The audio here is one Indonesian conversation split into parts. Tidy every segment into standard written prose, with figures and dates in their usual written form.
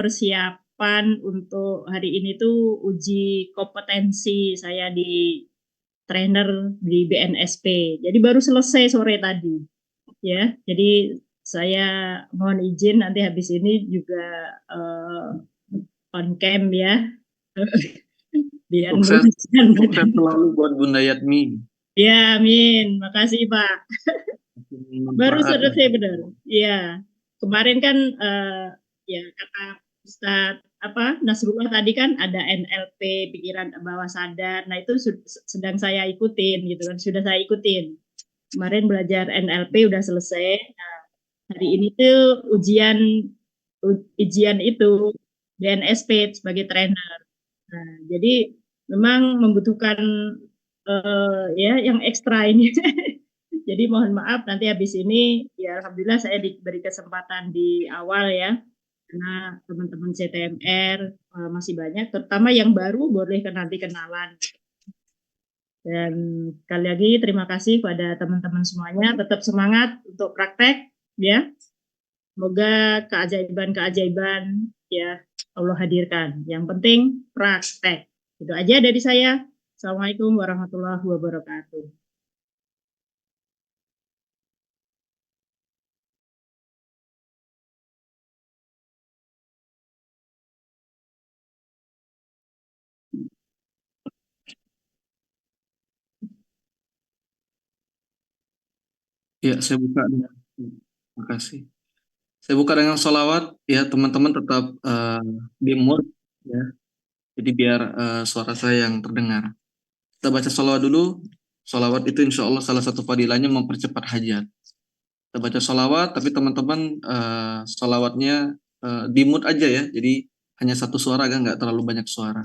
persiapan untuk hari ini tuh uji kompetensi saya di trainer di BNSP. Jadi baru selesai sore tadi, ya. Jadi saya mohon izin nanti habis ini juga on cam ya, biar Sukses, meluruskan sukses badan. selalu buat Bunda Yatmi. Ya, amin. Makasih Pak. Baru Manfaat. selesai benar. Iya. Kemarin kan ya kata Ustadz apa Nasrullah tadi kan ada NLP pikiran bawah sadar. Nah, itu sedang saya ikutin gitu kan. Sudah saya ikutin. Kemarin belajar NLP udah selesai. Nah, hari ini tuh ujian itu BNSP sebagai trainer. Nah, jadi memang membutuhkan ya yang ekstra ini. Jadi mohon maaf nanti habis ini ya alhamdulillah saya diberi kesempatan di awal ya karena teman-teman CTMR masih banyak terutama yang baru boleh nanti kenalan. Dan sekali lagi terima kasih kepada teman-teman semuanya, tetap semangat untuk praktek ya. Semoga keajaiban-keajaiban ya Allah hadirkan. Yang penting praktek. Itu aja dari saya. Assalamualaikum warahmatullahi wabarakatuh. Ya, saya buka dengan terima kasih. Saya buka dengan sholawat ya teman-teman tetap di mute ya. Jadi biar suara saya yang terdengar. Kita baca sholawat dulu. Sholawat itu insya Allah salah satu fadilahnya mempercepat hajat. Kita baca sholawat tapi teman-teman sholawatnya di mute aja ya. Jadi hanya satu suara kan nggak terlalu banyak suara.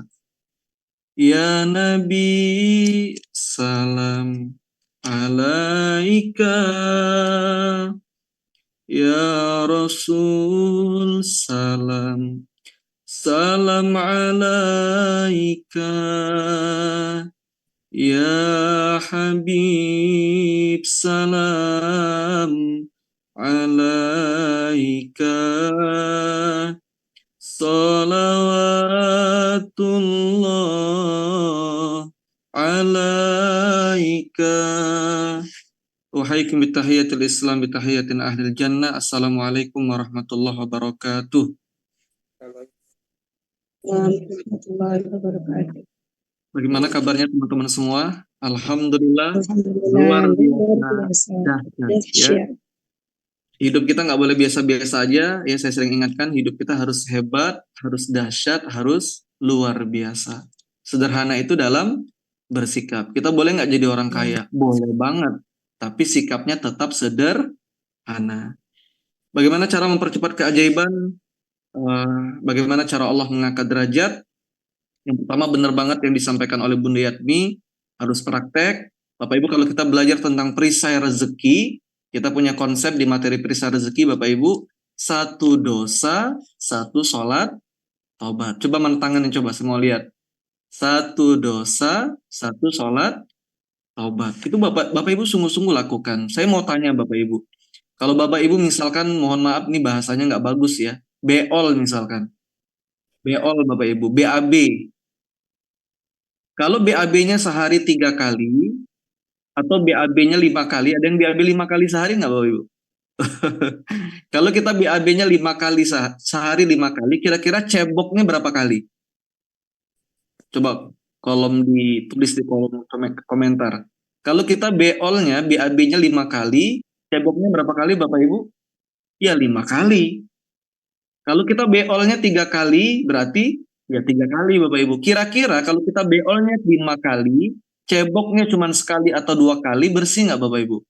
Ya Nabi salam alaika. Ya Rasul salam salam alaika. Ya Habib salam alaika. Salawatullah alaika. Uhaikum bitahiyatil Islam bitahiyatin ahlil jannah. Assalamualaikum warahmatullahi wabarakatuh. Warahmatullahi wabarakatuh. Bagaimana kabarnya teman-teman semua? Alhamdulillah Alhamdulillah, luar luar biasa biasa. dahsyat ya. Dahsyat. Hidup kita nggak boleh biasa-biasa aja ya. Saya sering ingatkan hidup kita harus hebat, harus dahsyat, harus luar biasa. Sederhana itu dalam bersikap. Kita boleh nggak jadi orang kaya? Boleh banget. Tapi sikapnya tetap sederhana. Bagaimana cara mempercepat keajaiban? Bagaimana cara Allah mengangkat derajat? Yang pertama benar banget yang disampaikan oleh Bunda Yatmi, harus praktek. Bapak Ibu kalau kita belajar tentang perisai rezeki, kita punya konsep di materi perisai rezeki Bapak Ibu, satu dosa, satu sholat, taubat. Coba mana tangannya coba, saya mau lihat. Satu dosa, satu sholat, taubat. Itu Bapak Ibu sungguh-sungguh lakukan. Saya mau tanya Bapak Ibu, kalau Bapak Ibu misalkan, mohon maaf nih bahasanya nggak bagus ya, beol misalkan. Beol Bapak Ibu, BAB. Kalau BAB-nya sehari 3 kali, atau BAB-nya 5 kali, ada yang BAB 5 kali sehari nggak Bapak Ibu? Kalau kita BAB-nya 5 kali sehari 5 kali, kira-kira ceboknya berapa kali? Coba ditulis di kolom komentar. Kalau kita BOL-nya, BAB-nya 5 kali, ceboknya berapa kali Bapak Ibu? Ya 5 kali. Kalau kita BOL-nya 3 kali, berarti ya 3 kali Bapak Ibu. Kira-kira kalau kita BOL-nya 5 kali, ceboknya cuma sekali atau 2 kali, bersih nggak Bapak Ibu?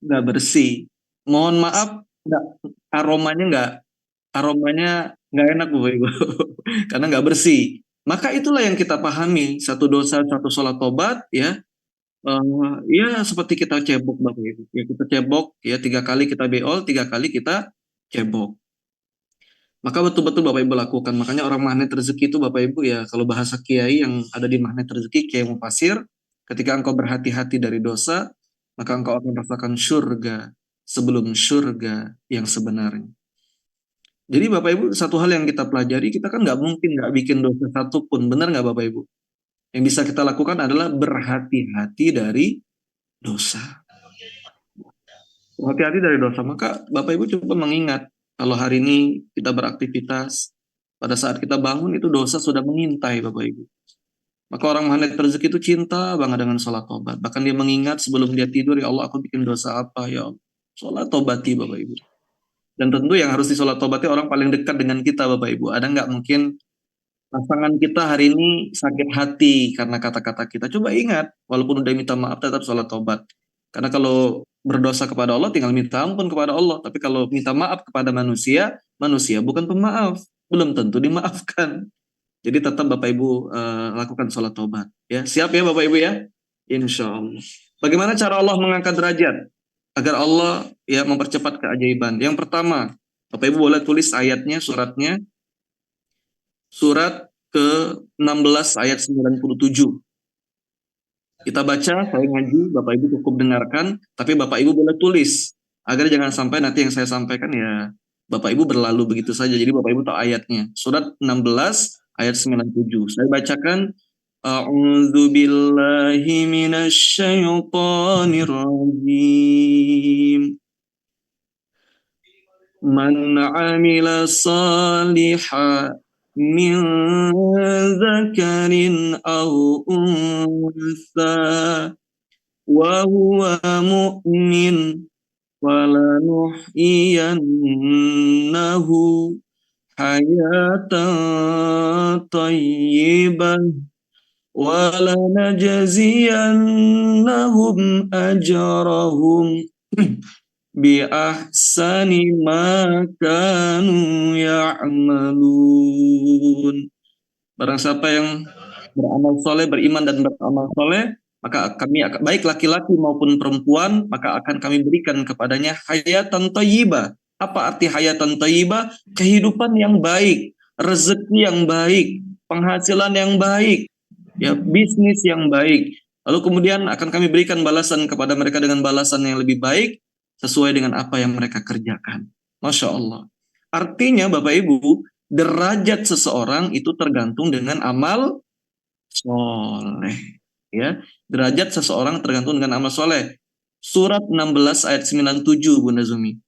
Nggak bersih. Mohon maaf, nggak, aromanya nggak enak Bapak Ibu. Karena nggak bersih. Maka itulah yang kita pahami. Satu dosa, satu sholat tobat, ya. Ya seperti kita cebok Bapak Ibu. Ya kita cebok, ya 3 kali kita BOL, 3 kali kita cebok. Maka betul-betul Bapak Ibu lakukan. Makanya orang magnet rezeki itu Bapak Ibu ya, kalau bahasa kiai yang ada di magnet rezeki, Kiai Mufasir, ketika engkau berhati-hati dari dosa, maka engkau akan merasakan surga sebelum surga yang sebenarnya. Jadi Bapak Ibu, satu hal yang kita pelajari, kita kan nggak mungkin nggak bikin dosa satupun, benar nggak Bapak Ibu? Yang bisa kita lakukan adalah berhati-hati dari dosa. Berhati-hati dari dosa. Maka Bapak Ibu coba mengingat, kalau hari ini kita beraktivitas, pada saat kita bangun itu dosa sudah mengintai Bapak Ibu. Maka orang magnet rezeki itu cinta banget dengan sholat tobat. Bahkan dia mengingat sebelum dia tidur, ya Allah aku bikin dosa apa ya Allah. Sholat tobati Bapak Ibu. Dan tentu yang harus disolat tobati orang paling dekat dengan kita Bapak Ibu. Ada nggak mungkin pasangan kita hari ini sakit hati karena kata-kata kita? Coba ingat, walaupun udah minta maaf tetap sholat tobat. Karena kalau berdosa kepada Allah tinggal minta ampun kepada Allah. Tapi kalau minta maaf kepada manusia, manusia bukan pemaaf. Belum tentu dimaafkan. Jadi tetap Bapak Ibu lakukan sholat tobat. Ya, siap ya Bapak Ibu ya? Insya Allah. Bagaimana cara Allah mengangkat derajat? Agar Allah ya mempercepat keajaiban. Yang pertama, Bapak Ibu boleh tulis ayatnya, suratnya. Surat ke-16 ayat 97. Kita baca, saya ngaji, Bapak Ibu cukup dengarkan, tapi Bapak Ibu boleh tulis. Agar jangan sampai nanti yang saya sampaikan ya Bapak Ibu berlalu begitu saja. Jadi Bapak Ibu tahu ayatnya. Surat 16 ayat 97. Saya bacakan. A'udzu billahi minasyaitonir rajim. Man 'amila salihan min dzakarin aw untha wa huwa mu'min falanuhyiyannahu hayatan thayyibah wa lanajziyannahum ajrahum bi ahsani ma kanu ya'malun. Barang siapa yang beramal soleh, beriman dan beramal soleh, maka kami akan, baik laki-laki maupun perempuan, maka akan kami berikan kepadanya hayatan thayyibah. Apa arti hayatan thayyibah? Kehidupan yang baik, rezeki yang baik, penghasilan yang baik, ya bisnis yang baik. Lalu kemudian akan kami berikan balasan kepada mereka dengan balasan yang lebih baik sesuai dengan apa yang mereka kerjakan. Masya Allah. Artinya Bapak Ibu, derajat seseorang itu tergantung dengan amal soleh. Ya, derajat seseorang tergantung dengan amal soleh. Surat 16 ayat 97 Bunda Zumi.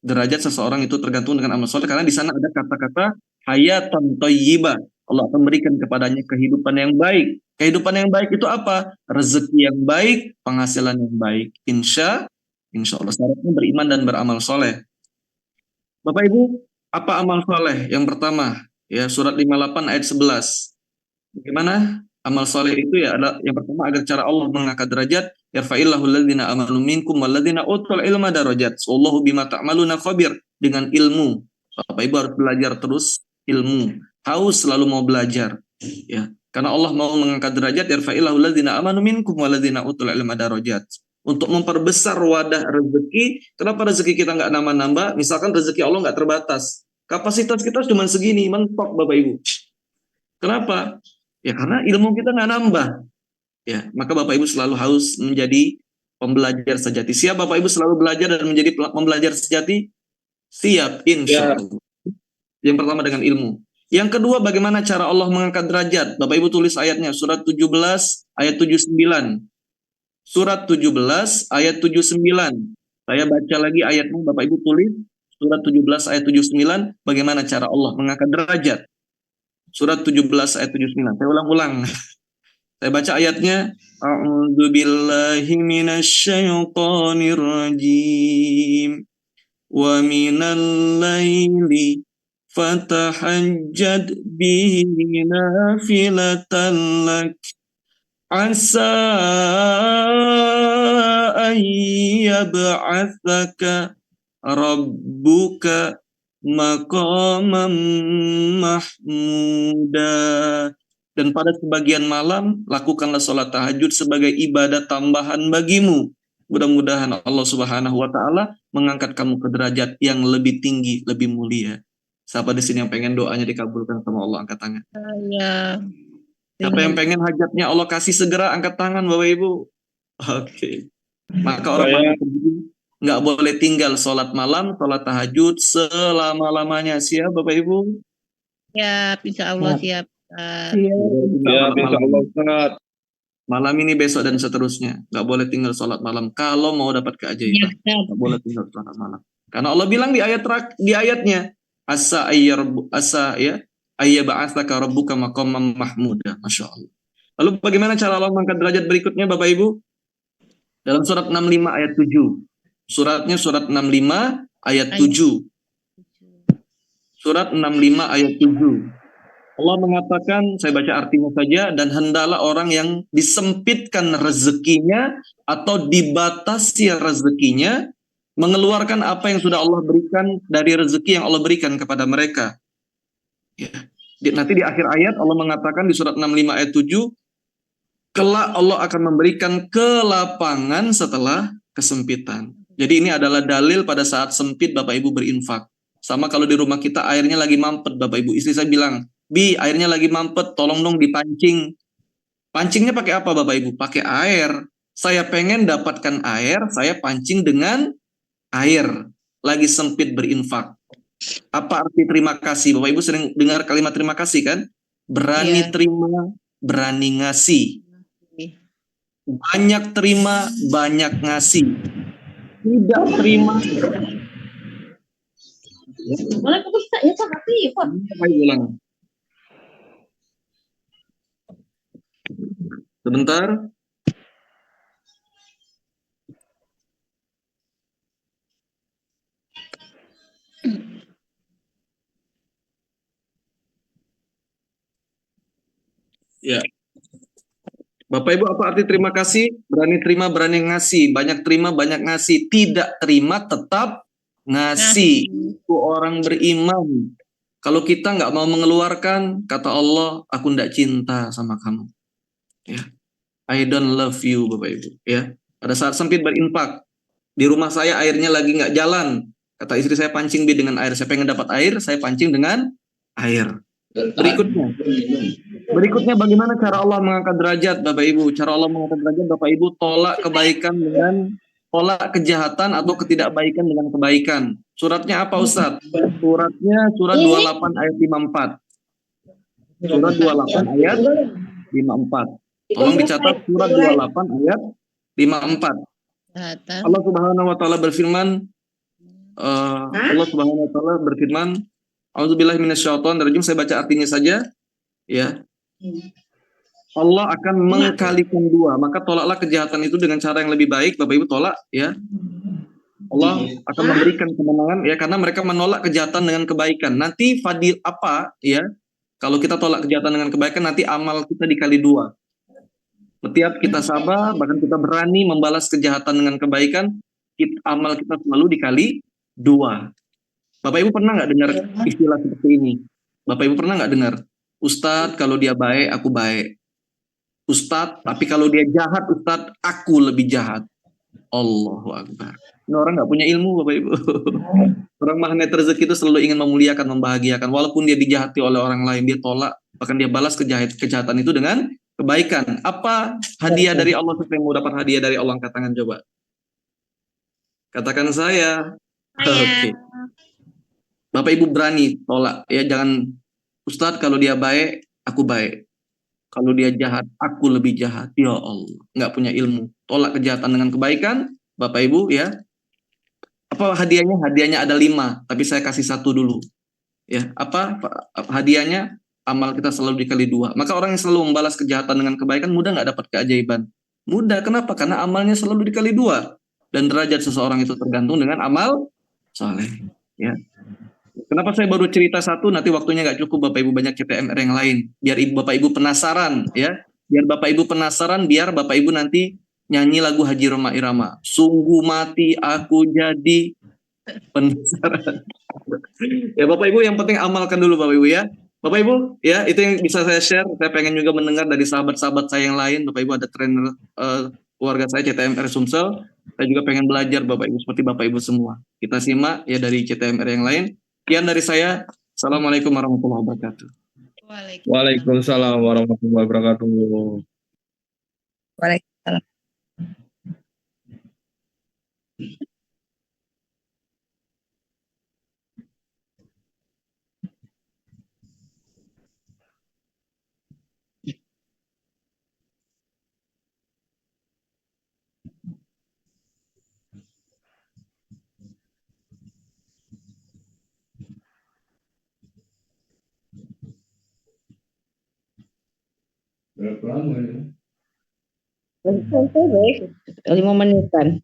Derajat seseorang itu tergantung dengan amal soleh karena di sana ada kata-kata hayatan thayyibah. Allah akan berikan kepadanya kehidupan yang baik. Kehidupan yang baik itu apa? Rezeki yang baik, penghasilan yang baik. Insya Allah. Syaratnya beriman dan beramal soleh. Bapak Ibu, apa amal soleh? Yang pertama, ya surat 58 ayat 11. Bagaimana amal soleh itu ya adalah yang pertama agar cara Allah mengangkat derajat, yarfa'illahu alladziina amanu minkum walladziina utul ilma darajat. Wallahu bima ta'maluna khabir. Dengan ilmu. Bapak Ibu harus belajar terus ilmu. Haus selalu mau belajar. Ya, karena Allah mau mengangkat derajat, yarfa'illahu alladziina amanu minkum walladziina utul ilma darajat. Untuk memperbesar wadah rezeki. Kenapa rezeki kita nggak nambah-nambah? Misalkan rezeki Allah nggak terbatas. Kapasitas kita cuma segini, mentok Bapak Ibu. Kenapa? Ya karena ilmu kita nggak nambah. Ya, maka Bapak Ibu selalu harus menjadi pembelajar sejati. Siap Bapak Ibu selalu belajar dan menjadi pembelajar sejati? Siap, insya Allah. Yang pertama dengan ilmu. Yang kedua, bagaimana cara Allah mengangkat derajat? Bapak Ibu tulis ayatnya, surat 17 ayat 79. Surat 17 ayat 79. Saya baca lagi ayatnya, Bapak Ibu tulis. Surat 17 ayat 79, bagaimana cara Allah mengangkat derajat? Surat 17 ayat 79. Saya ulang-ulang. Saya baca ayatnya. A'udzu billahi minasyaitonir rajim. Wa minal laili fatahajjad bihi nafilatan lak. Asa an yab'atsaka rabbuka maqamam mahmuda. Dan pada sebagian malam lakukanlah sholat tahajud sebagai ibadah tambahan bagimu. Mudah-mudahan Allah Subhanahu wa taala mengangkat kamu ke derajat yang lebih tinggi, lebih mulia. Siapa di sini yang pengen doanya dikabulkan sama Allah, angkat tangan. Ya. Siapa yang pengen hajatnya Allah kasih segera, angkat tangan Bapak Ibu. Oke. Maka orang nggak boleh tinggal sholat malam, sholat tahajud selama-lamanya. Siap Bapak Ibu? Siap, insya Allah siap. Tinggal sholat insya malam. Allah Ustaz. Malam ini, besok, dan seterusnya. Nggak boleh tinggal sholat malam. Kalau mau dapat Iya, keajaiban, Ustaz. nggak boleh tinggal sholat malam. Karena Allah bilang di ayatnya, asa ayyaba'atsaka rabbuka maqaman mahmuda. Masya Allah. Lalu bagaimana cara Allah mengangkat derajat berikutnya Bapak Ibu? Dalam surat 65 ayat 7. Suratnya surat 65 ayat 7. Surat 65 ayat 7. Allah mengatakan, saya baca artinya saja, dan hendaklah orang yang disempitkan rezekinya atau dibatasi rezekinya, mengeluarkan apa yang sudah Allah berikan dari rezeki yang Allah berikan kepada mereka. Ya. Nanti di akhir ayat Allah mengatakan di surat 65 ayat 7, kelak Allah akan memberikan kelapangan setelah kesempitan. Jadi ini adalah dalil pada saat sempit Bapak Ibu berinfak. Sama kalau di rumah kita airnya lagi mampet Bapak Ibu. Istri saya bilang, Bi, airnya lagi mampet, tolong dong dipancing. Pancingnya pakai apa Bapak Ibu? Pakai air. Saya pengen dapatkan air, saya pancing dengan air. Lagi sempit berinfak. Apa arti terima kasih? Bapak Ibu sering dengar kalimat terima kasih kan? Berani terima, berani ngasih. Banyak terima, banyak ngasih. Tidak terima. Boleh bisa ya Pak, tapi Pak. Sebentar. Ya. Bapak Ibu, apa arti terima kasih? Berani terima, berani ngasih. Banyak terima, banyak ngasih. Tidak terima, tetap ngasih. Itu orang beriman. Kalau kita nggak mau mengeluarkan, kata Allah, aku nggak cinta sama kamu. Ya. I don't love you, Bapak Ibu. Ya. Pada saat sempit berinfak, di rumah saya airnya lagi nggak jalan. Kata istri saya, pancing dengan air. Saya pengen dapat air, saya pancing dengan air. Berikutnya bagaimana cara Allah mengangkat derajat Bapak Ibu? Cara Allah mengangkat derajat Bapak Ibu, tolak kebaikan dengan tolak kejahatan atau ketidakbaikan dengan kebaikan. Suratnya apa Ustaz? Suratnya surat 28 ayat 54. Surat 28 ayat 54. Tolong dicatat surat 28 ayat 54. Allah Subhanahu wa taala berfirman A'udzubillahi minasyaitonir rajim. Saya baca artinya saja. Ya. Allah akan mengkalikan dua, maka tolaklah kejahatan itu dengan cara yang lebih baik. Bapak Ibu tolak, ya. Allah akan memberikan kemenangan, ya, karena mereka menolak kejahatan dengan kebaikan. Nanti fadil apa, ya? Kalau kita tolak kejahatan dengan kebaikan, nanti amal kita dikali dua. Setiap kita sabar, bahkan kita berani membalas kejahatan dengan kebaikan, amal kita selalu dikali dua. Bapak Ibu pernah nggak dengar istilah seperti ini? Bapak Ibu pernah nggak dengar? Ustadz, kalau dia baik, aku baik. Ustadz, tapi kalau dia jahat, Ustadz, aku lebih jahat. Allahu Akbar. Ini orang nggak punya ilmu, Bapak Ibu. Orang magnet rezeki itu selalu ingin memuliakan, membahagiakan. Walaupun dia dijahati oleh orang lain, dia tolak. Bahkan dia balas kejahatan itu dengan kebaikan. Apa hadiah dari Allah? Supaya mau dapat hadiah dari Allah, angkat tangan coba. Katakan saya. Oke. Bapak Ibu berani tolak, ya, jangan Ustadz kalau dia baik, aku baik. Kalau dia jahat, aku lebih jahat. Ya Allah, nggak punya ilmu. Tolak kejahatan dengan kebaikan, Bapak Ibu, ya. Apa hadiahnya? Hadiahnya ada 5, tapi saya kasih 1 dulu. Ya, apa hadiahnya? Amal kita selalu dikali 2. Maka orang yang selalu membalas kejahatan dengan kebaikan mudah nggak dapat keajaiban. Mudah, kenapa? Karena amalnya selalu dikali 2. Dan derajat seseorang itu tergantung dengan amal soleh. Ya. Kenapa saya baru cerita 1, nanti waktunya nggak cukup Bapak Ibu, banyak CTMR yang lain. Biar Bapak Ibu penasaran, ya. Biar Bapak Ibu penasaran, biar Bapak Ibu nanti nyanyi lagu Haji Roma Irama. Sungguh mati aku jadi penasaran. Ya Bapak Ibu, yang penting amalkan dulu Bapak Ibu, ya. Bapak Ibu, ya, itu yang bisa saya share. Saya pengen juga mendengar dari sahabat-sahabat saya yang lain. Bapak Ibu ada trainer keluarga saya CTMR Sumsel. Saya juga pengen belajar Bapak Ibu seperti Bapak Ibu semua. Kita simak ya dari CTMR yang lain. Sekian dari saya. Assalamualaikum warahmatullahi wabarakatuh. Waalaikumsalam warahmatullahi wabarakatuh. Waalaikumsalam. Berapa lama ini? Santai baik. 5 menitan.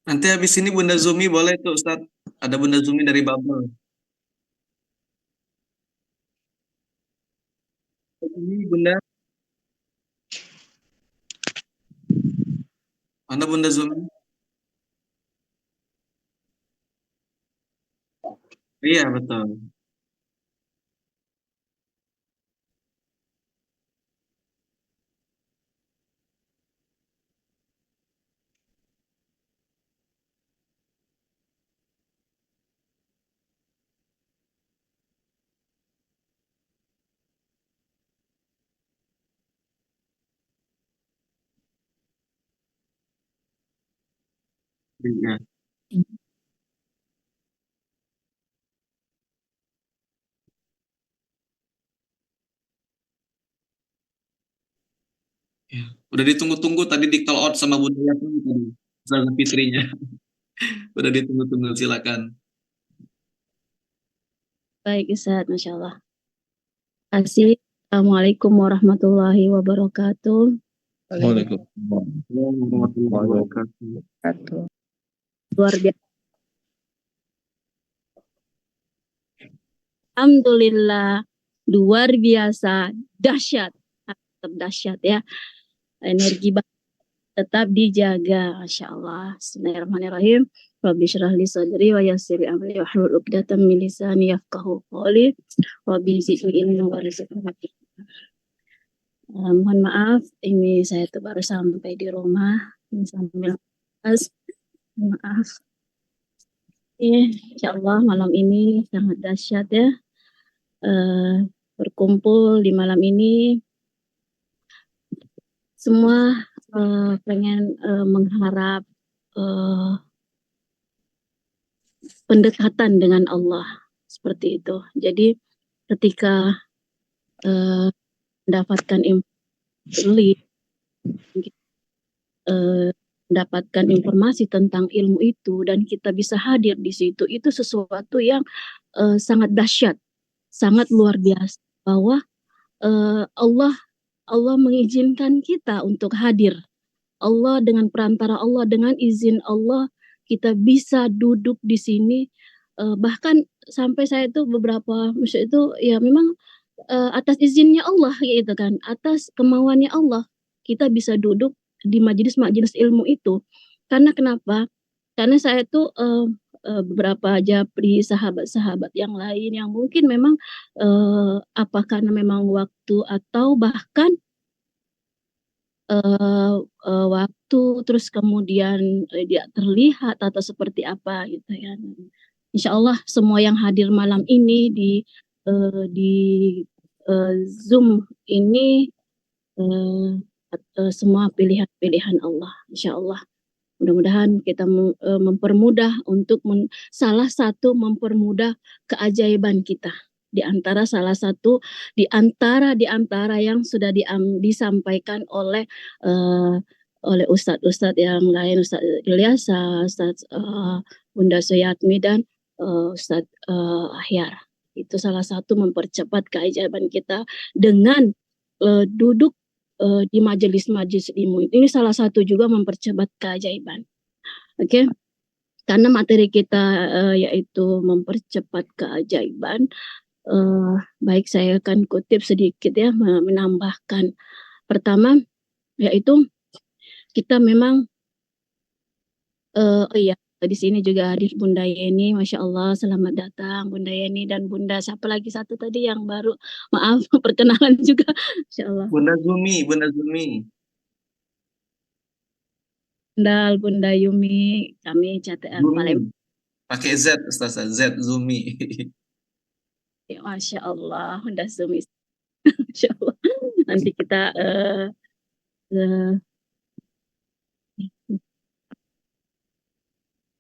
Nanti habis ini Bunda Zumi boleh tuh Ustaz. Ada Bunda Zumi dari Babel. Ini Bunda, mana Bunda Zumi? Iya betul. Iya. Ya. Udah ditunggu-tunggu tadi di call out sama Bunda Yasmin tadi. Ustazah Fitrinya. Udah ditunggu-tunggu, silakan. Baik Ustaz, Masya Allah. Assalamualaikum warahmatullahi wabarakatuh. Waalaikumsalam. Warahmatullahi wabarakatuh. Luar biasa. Alhamdulillah, luar biasa, dahsyat, tetap dahsyat ya. Energi tetap dijaga, Masya Allah. Bismillahirrahmanirrahim. Rabbi syrah li sadri wa yassir li amri wahlul 'uqdatam min lisani yafqahu qawli. Rabbi zidni ilman warzuqni. Mohon maaf, ini saya tuh baru sampai di rumah, ini sambil pas. Maaf. Insya Allah malam ini sangat dahsyat ya. Berkumpul di malam ini, semua pengen mengharap pendekatan dengan Allah seperti itu. Jadi ketika mendapatkan mendapatkan informasi tentang ilmu itu dan kita bisa hadir di situ, itu sesuatu yang sangat dahsyat, sangat luar biasa, bahwa Allah mengizinkan kita untuk hadir. Allah dengan perantara Allah, dengan izin Allah kita bisa duduk di sini. Bahkan sampai saya itu beberapa maksud itu ya memang atas izinnya Allah gitu kan, atas kemauannya Allah kita bisa duduk di majelis-majelis ilmu itu. Karena kenapa? Karena saya itu beberapa japri sahabat-sahabat yang lain yang mungkin memang apa karena memang waktu atau bahkan waktu terus kemudian dia terlihat atau seperti apa gitu ya. Insya Allah semua yang hadir malam ini di Zoom ini semua pilihan-pilihan Allah, Insya Allah. Mudah-mudahan kita mempermudah untuk salah satu mempermudah keajaiban kita di antara yang sudah disampaikan oleh ustadz-ustadz yang lain, Ustadz Ilyasa, Ustadz Bunda Suyatmi dan Ustadz Ahyar. Itu salah satu mempercepat keajaiban kita dengan duduk di majelis-majelis ilmu. Ini salah satu juga mempercepat keajaiban. Oke. Karena materi kita yaitu mempercepat keajaiban. Baik, saya akan kutip sedikit ya, menambahkan. Pertama, yaitu kita memang di sini juga hadir Bunda Yeni, Masya Allah, selamat datang Bunda Yeni dan Bunda siapa lagi satu tadi yang baru, maaf perkenalan juga, Masya Allah. Bunda Zumi, Bunda Zumi. Bunda Yumi, kami CTR Palembang. Pakai Z, Ustazah, Z Zumi. Masya Allah, Bunda Zumi. Masya Allah. Nanti kita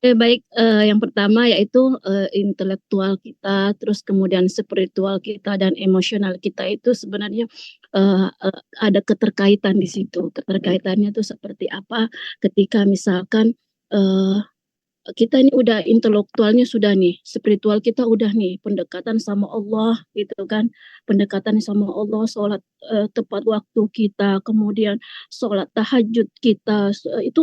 baik, yang pertama yaitu intelektual kita, terus kemudian spiritual kita dan emosional kita itu sebenarnya ada keterkaitan di situ. Keterkaitannya itu seperti apa? Ketika misalkan kita ini udah intelektualnya sudah nih, spiritual kita udah nih, pendekatan sama Allah gitu kan, pendekatan sama Allah, sholat tepat waktu kita, kemudian sholat tahajud kita, itu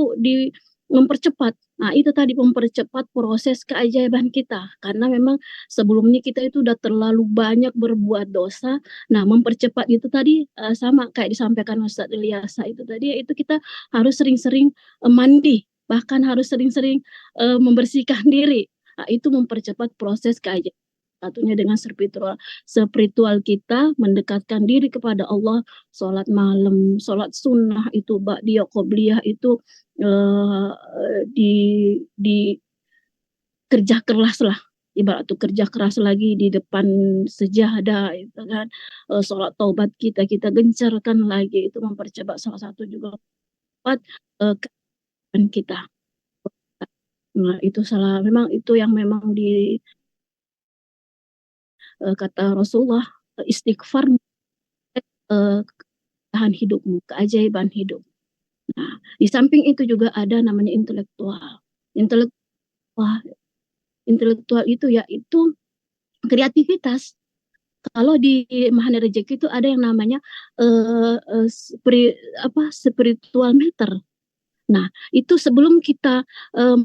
mempercepat. Nah itu tadi mempercepat proses keajaiban kita, karena memang sebelumnya kita itu udah terlalu banyak berbuat dosa. Nah mempercepat itu tadi sama kayak disampaikan Ustadz Ilyasa itu tadi, itu kita harus sering-sering mandi, bahkan harus sering-sering membersihkan diri. Nah, itu mempercepat proses keajaiban. Satunya dengan spiritual kita, mendekatkan diri kepada Allah, sholat malam, sholat sunnah itu, ba'diyah, qobliyah itu di kerja keras lah, ibarat tuh kerja keras lagi di depan sejadah itu kan. Sholat taubat kita gencarkan lagi, itu mempercepat, salah satu juga keajaiban kita. Nah, itu memang itu yang memang di kata Rasulullah, istighfar tahan hidupmu, keajaiban hidup. Nah, di samping itu juga ada namanya intelektual. Intelektual itu yaitu kreativitas. Kalau di Mahana Rezeki itu ada yang namanya spiritual meter. Nah, itu sebelum kita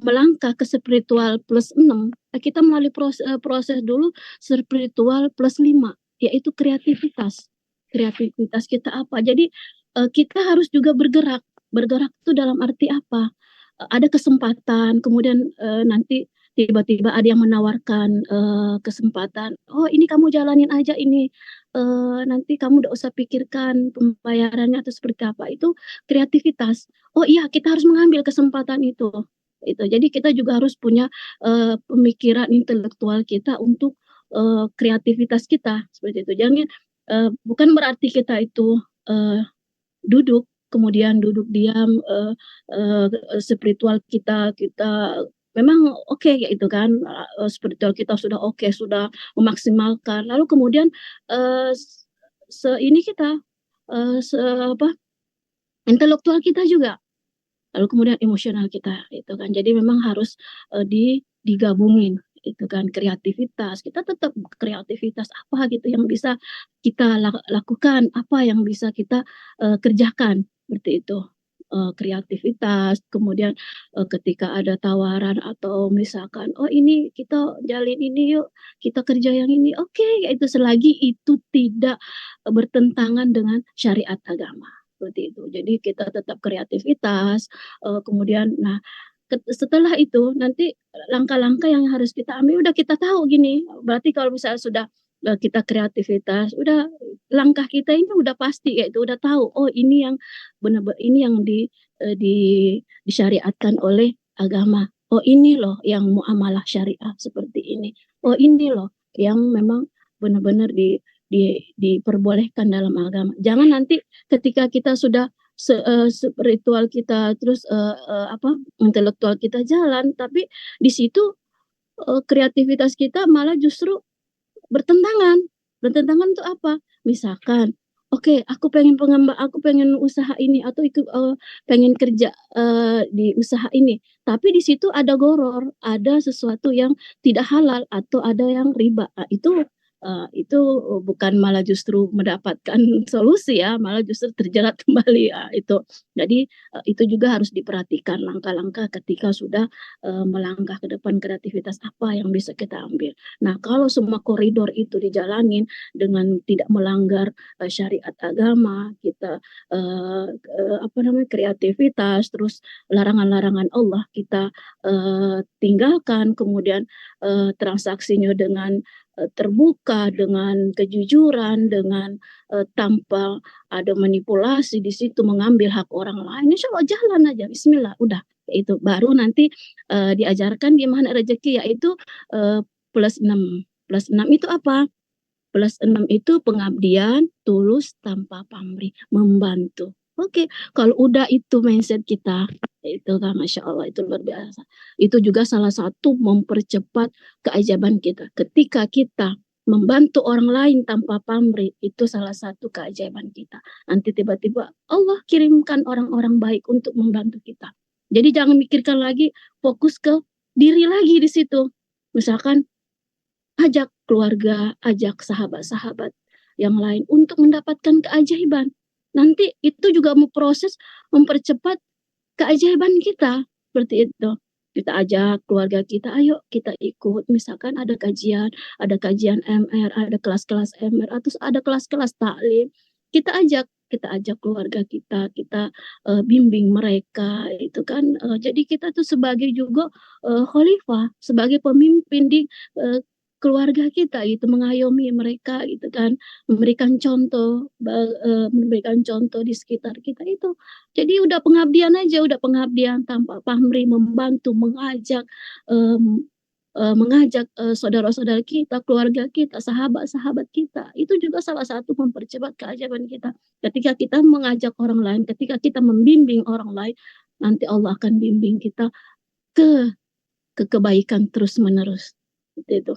melangkah ke spiritual plus 6, kita melalui proses dulu spiritual plus 5, yaitu kreativitas. Kreativitas kita apa? Jadi kita harus juga bergerak. Bergerak itu dalam arti apa? Ada kesempatan, kemudian nanti tiba-tiba ada yang menawarkan kesempatan. Oh, ini kamu jalanin aja ini. Nanti kamu udah usah pikirkan pembayarannya atau seperti apa. Itu kreativitas. Oh iya, kita harus mengambil kesempatan itu. Jadi kita juga harus punya pemikiran intelektual kita untuk kreativitas kita seperti itu. Jangan bukan berarti kita itu duduk duduk diam, spiritual kita memang oke ya itu kan, spiritual kita sudah oke, sudah memaksimalkan, lalu kemudian intelektual kita juga, lalu kemudian emosional kita itu kan. Jadi memang harus digabungin itu kan, kreativitas. Kita tetap kreativitas apa gitu yang bisa kita lakukan, apa yang bisa kita kerjakan seperti itu. Kreativitas, kemudian ketika ada tawaran atau misalkan oh ini kita jalin ini yuk, kita kerja yang ini, oke, yaitu selagi itu tidak bertentangan dengan syariat agama seperti itu. Jadi kita tetap kreativitas, kemudian nah setelah itu nanti langkah-langkah yang harus kita ambil udah kita tahu gini. Berarti kalau misalnya sudah kita kreativitas, udah langkah kita ini udah pasti, yaitu udah tahu oh ini yang benar-benar ini yang disyariatkan oleh agama. Oh ini loh yang muamalah syariah seperti ini. Oh ini loh yang memang benar-benar diperbolehkan dalam agama. Jangan nanti ketika kita sudah spiritual kita terus intelektual kita jalan, tapi di situ kreativitas kita malah justru bertentangan itu apa? Misalkan oke, aku pengen usaha ini atau pengen kerja di usaha ini, tapi di situ ada goror, ada sesuatu yang tidak halal atau ada yang riba. Nah, itu bukan malah justru mendapatkan solusi ya, malah justru terjerat kembali ya, itu. Jadi itu juga harus diperhatikan langkah-langkah ketika sudah melangkah ke depan, kreativitas apa yang bisa kita ambil. Nah, kalau semua koridor itu dijalanin dengan tidak melanggar syariat agama, kita kreativitas, terus larangan-larangan Allah kita tinggalkan, kemudian transaksinya dengan terbuka, dengan kejujuran, dengan tanpa ada manipulasi di situ mengambil hak orang lain, insya Allah jalan aja, Bismillah, udah itu baru nanti diajarkan di Mahana Rezeki, yaitu plus 6. Plus 6 itu apa? Plus 6 itu pengabdian tulus tanpa pamrih, membantu. Oke, kalau udah itu mindset kita, itu kan Masya Allah, itu luar biasa. Itu juga salah satu mempercepat keajaiban kita. Ketika kita membantu orang lain tanpa pamrih, itu salah satu keajaiban kita. Nanti tiba-tiba Allah kirimkan orang-orang baik untuk membantu kita. Jadi jangan mikirkan lagi, fokus ke diri lagi di situ. Misalkan ajak keluarga, ajak sahabat-sahabat yang lain untuk mendapatkan keajaiban. Nanti itu juga mempercepat keajaiban kita. Seperti itu. Kita ajak keluarga kita, ayo kita ikut. Misalkan ada kajian MR, ada kelas-kelas MR, atau ada kelas-kelas taklim. Kita ajak keluarga kita bimbing mereka, itu kan. Jadi kita tuh sebagai juga khalifah, sebagai pemimpin di keluarga kita, itu mengayomi mereka, gitu kan, memberikan contoh di sekitar kita itu. Jadi udah pengabdian tanpa pamrih, membantu, mengajak saudara-saudara kita, keluarga kita, sahabat-sahabat kita. Itu juga salah satu mempercepat keajaiban kita. Ketika kita mengajak orang lain, ketika kita membimbing orang lain, nanti Allah akan bimbing kita ke kebaikan terus-menerus. Itu.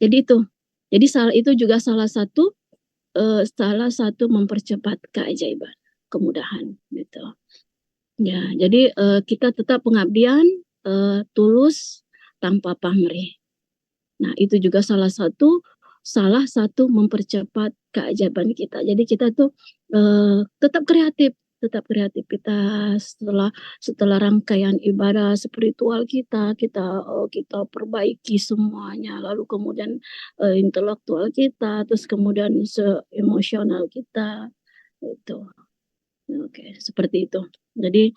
Jadi itu. Jadi itu juga salah satu mempercepat keajaiban, kemudahan, gitu. Ya, jadi kita tetap pengabdian tulus tanpa pamrih. Nah, itu juga salah satu mempercepat keajaiban kita. Jadi kita tuh tetap kreatif kita setelah rangkaian ibadah spiritual kita perbaiki semuanya, lalu kemudian intelektual kita, terus kemudian emosional kita, itu. Oke, seperti itu. Jadi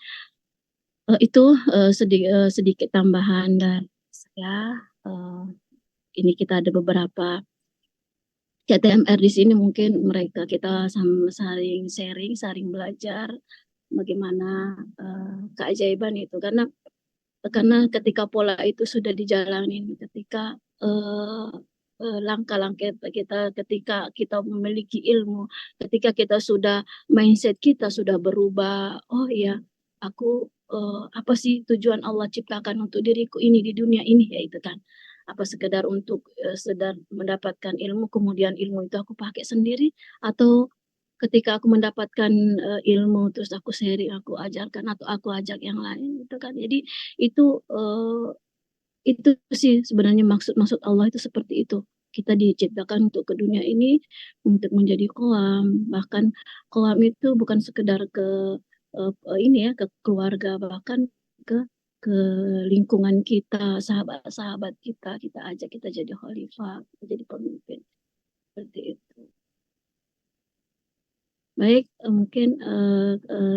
itu sedikit tambahan dari saya. Ini kita ada beberapa CTMR di sini, mungkin kita saling sharing, saling belajar bagaimana keajaiban itu, karena ketika pola itu sudah dijalanin, ketika langkah-langkah kita, ketika kita memiliki ilmu, ketika kita sudah mindset kita sudah berubah, oh iya, aku apa sih tujuan Allah ciptakan untuk diriku ini di dunia ini, ya itu kan. Apa sekedar untuk sedar mendapatkan ilmu, kemudian ilmu itu aku pakai sendiri, atau ketika aku mendapatkan ilmu terus aku sharing, aku ajarkan, atau aku ajak yang lain, gitu kan. Jadi itu sih sebenarnya maksud Allah itu seperti itu. Kita diciptakan untuk ke dunia ini untuk menjadi qawam. Bahkan qawam itu bukan sekedar ke ke keluarga, bahkan ke lingkungan kita, sahabat-sahabat kita ajak, kita jadi khalifah, kita jadi pemimpin. Seperti itu. Baik, mungkin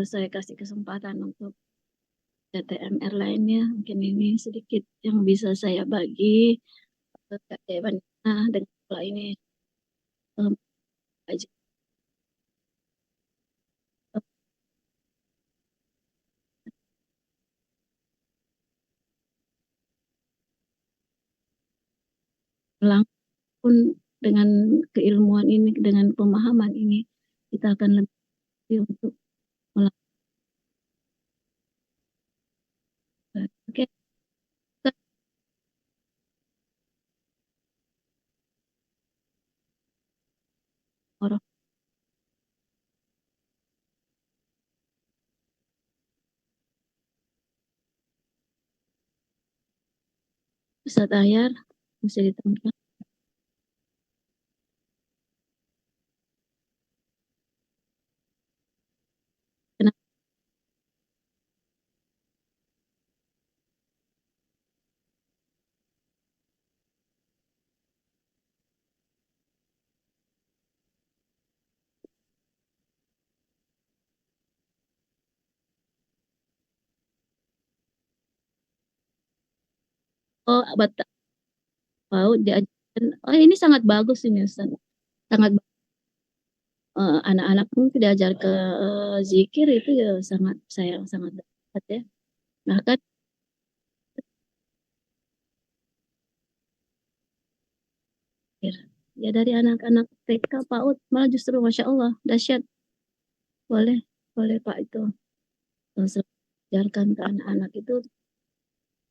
saya kasih kesempatan untuk CTMR lainnya. Mungkin ini sedikit yang bisa saya bagi keajaiban dengan pola ini. Aja. Pun dengan keilmuan ini, dengan pemahaman ini, kita akan lebih untuk melakukan. Oke. Orang Ustaz Ahyar bisa ditemukan. Kenapa? Oh, diajarkan. Oh, ini sangat bagus ini, Ustaz. Sangat anak-anak pun diajar ke zikir, itu ya sangat sayang, sangat dapat ya. Bahkan ya dari anak-anak TK, PAUD malah justru Masya Allah dahsyat. Boleh Pak, itu ajarkan ke anak-anak itu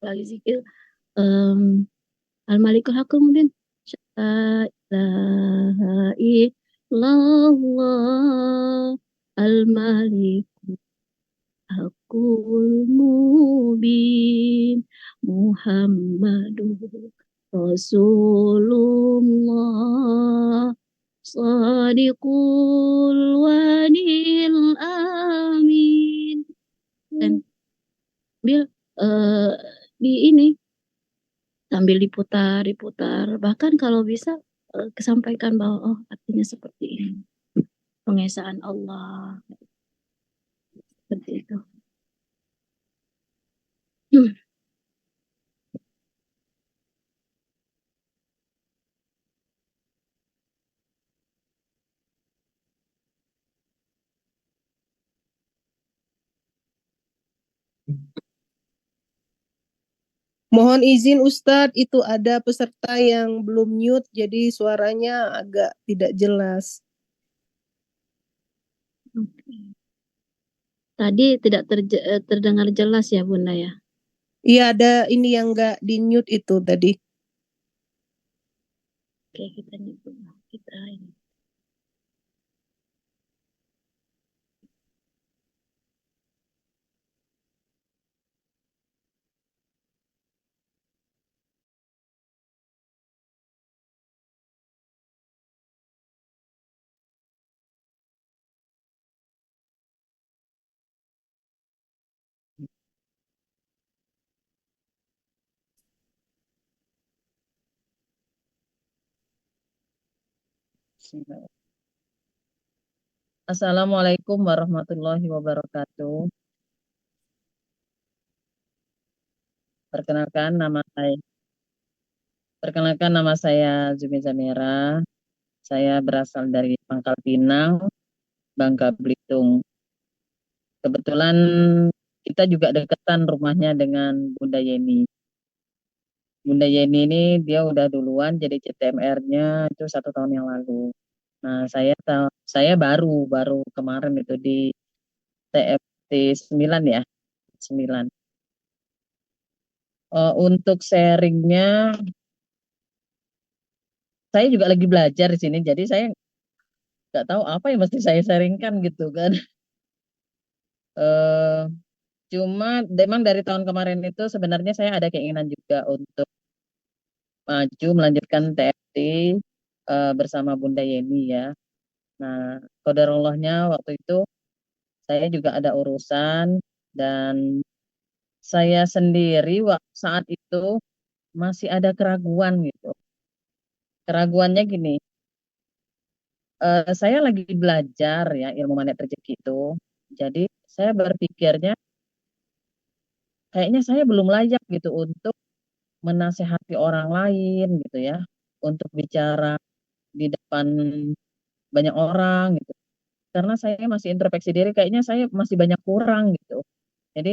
lagi zikir, Al-Malikul Haqqul Mubin. La ilaha illallah Al-Malikul Haqqul Mubin Muhammadur Rasulullah Shadiqul Wadil Amin. Dan Bil di ini sambil diputar, bahkan kalau bisa kesampaikan bahwa oh artinya seperti ini, pengesaan Allah seperti itu. Mohon izin Ustadz, itu ada peserta yang belum mute, jadi suaranya agak tidak jelas. Tadi tidak terdengar jelas ya Bunda ya? Iya, ada ini yang nggak di mute itu tadi. Oke, kita ini. Assalamualaikum warahmatullahi wabarakatuh. Perkenalkan nama saya Zumi Zamira. Saya berasal dari Pangkal Pinang, Bangka Belitung. Kebetulan kita juga dekatan rumahnya dengan Bunda Yeni. Bunda Yeni ini dia udah duluan jadi CTMR-nya itu 1 tahun yang lalu. Nah, saya baru kemarin itu di TFT 9 ya, 9. Untuk sharingnya, saya juga lagi belajar di sini, jadi saya nggak tahu apa yang mesti saya sharingkan gitu kan. Eh, Cuma memang dari tahun kemarin itu sebenarnya saya ada keinginan juga untuk maju melanjutkan TFT bersama Bunda Yeni ya. Nah, qadarullahnya waktu itu saya juga ada urusan dan saya sendiri saat itu masih ada keraguan gitu. Keraguannya gini, saya lagi belajar ya ilmu magnet rezeki itu. Jadi saya berpikirnya kayaknya saya belum layak gitu untuk menasehati orang lain gitu ya, untuk bicara di depan banyak orang gitu. Karena saya masih introspeksi diri, kayaknya saya masih banyak kurang gitu. Jadi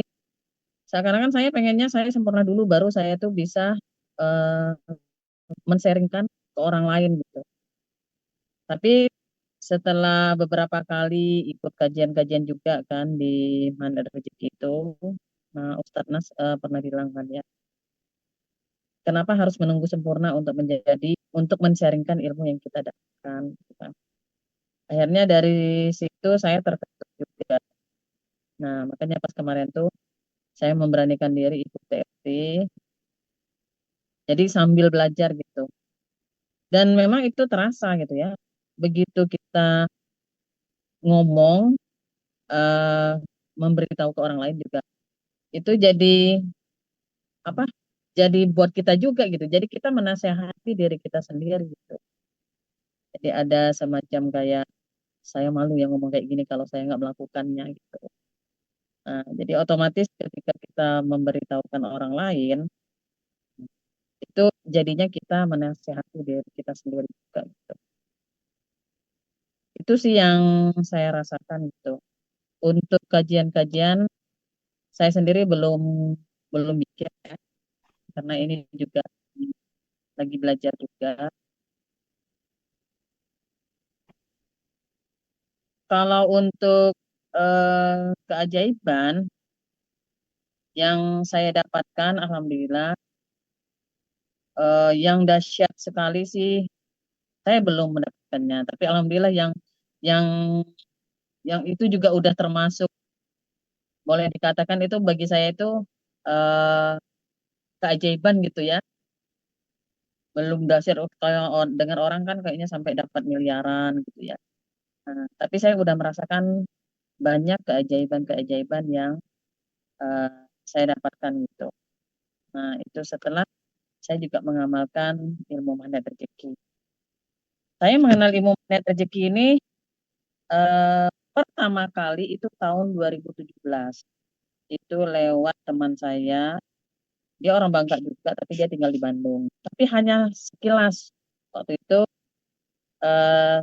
seakan-akan saya pengennya saya sempurna dulu baru saya tuh bisa eh, men-sharingkan ke orang lain gitu. Tapi setelah beberapa kali ikut kajian-kajian juga kan di Mandar Rezeki itu, nah Ustadz Nas pernah bilang kan ya, kenapa harus menunggu sempurna untuk untuk men-sharingkan ilmu yang kita dapatkan. Gitu kan. Akhirnya dari situ saya terketuk juga. Nah makanya pas kemarin tuh saya memberanikan diri ikut TFT, jadi sambil belajar gitu. Dan memang itu terasa gitu ya, begitu kita ngomong, eh, memberitahu ke orang lain juga, itu jadi apa? Jadi buat kita juga gitu. Jadi kita menasehati diri kita sendiri gitu. Jadi ada semacam kayak saya malu yang ngomong kayak gini kalau saya nggak melakukannya gitu. Nah, jadi otomatis ketika kita memberitahukan orang lain, itu jadinya kita menasehati diri kita sendiri juga gitu. Itu sih yang saya rasakan gitu. Untuk kajian-kajian saya sendiri belum belum bikin ya, karena ini juga lagi belajar juga. Kalau untuk keajaiban yang saya dapatkan, alhamdulillah Yang dahsyat sekali sih saya belum mendapatkannya, tapi alhamdulillah yang yang itu juga udah termasuk, boleh dikatakan itu bagi saya itu eh, keajaiban gitu ya. Belum dahsyat kalau dengar orang kan kayaknya sampai dapat miliaran gitu ya. Nah, tapi saya udah merasakan banyak keajaiban-keajaiban yang eh, saya dapatkan gitu. Nah, itu setelah saya juga mengamalkan ilmu magnet rezeki. Saya mengenal ilmu magnet rezeki ini pertama kali itu tahun 2017. Itu lewat teman saya. Dia orang Bangka juga, tapi dia tinggal di Bandung. Tapi hanya sekilas. Waktu itu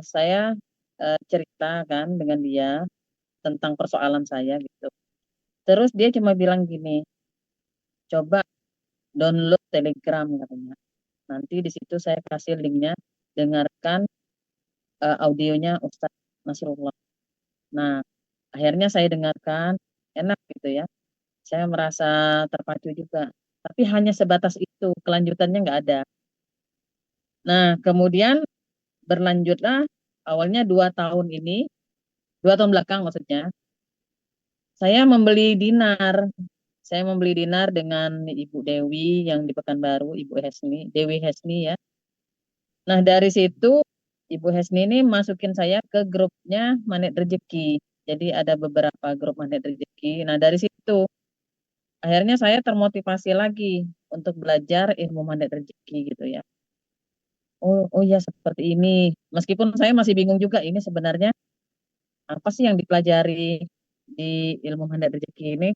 saya cerita kan dengan dia tentang persoalan saya gitu. Terus dia cuma bilang gini, coba download Telegram katanya. Nanti di situ saya kasih linknya, dengarkan audionya Ustadz Nasrullah. Nah, akhirnya saya dengarkan, enak gitu ya. Saya merasa terpacu juga. Tapi hanya sebatas itu, kelanjutannya nggak ada. Nah, kemudian berlanjutlah, awalnya 2 tahun ini, 2 tahun belakang maksudnya, saya membeli dinar. Saya membeli dinar dengan Ibu Dewi yang di Pekanbaru, Ibu Hesni, Dewi Hesni ya. Nah, dari situ Ibu Hesni ini masukin saya ke grupnya Magnet Rezeki. Jadi ada beberapa grup Magnet Rezeki. Nah, dari situ akhirnya saya termotivasi lagi untuk belajar ilmu Magnet Rezeki gitu ya. Oh, oh ya seperti ini. Meskipun saya masih bingung juga ini sebenarnya apa sih yang dipelajari di ilmu Magnet Rezeki ini.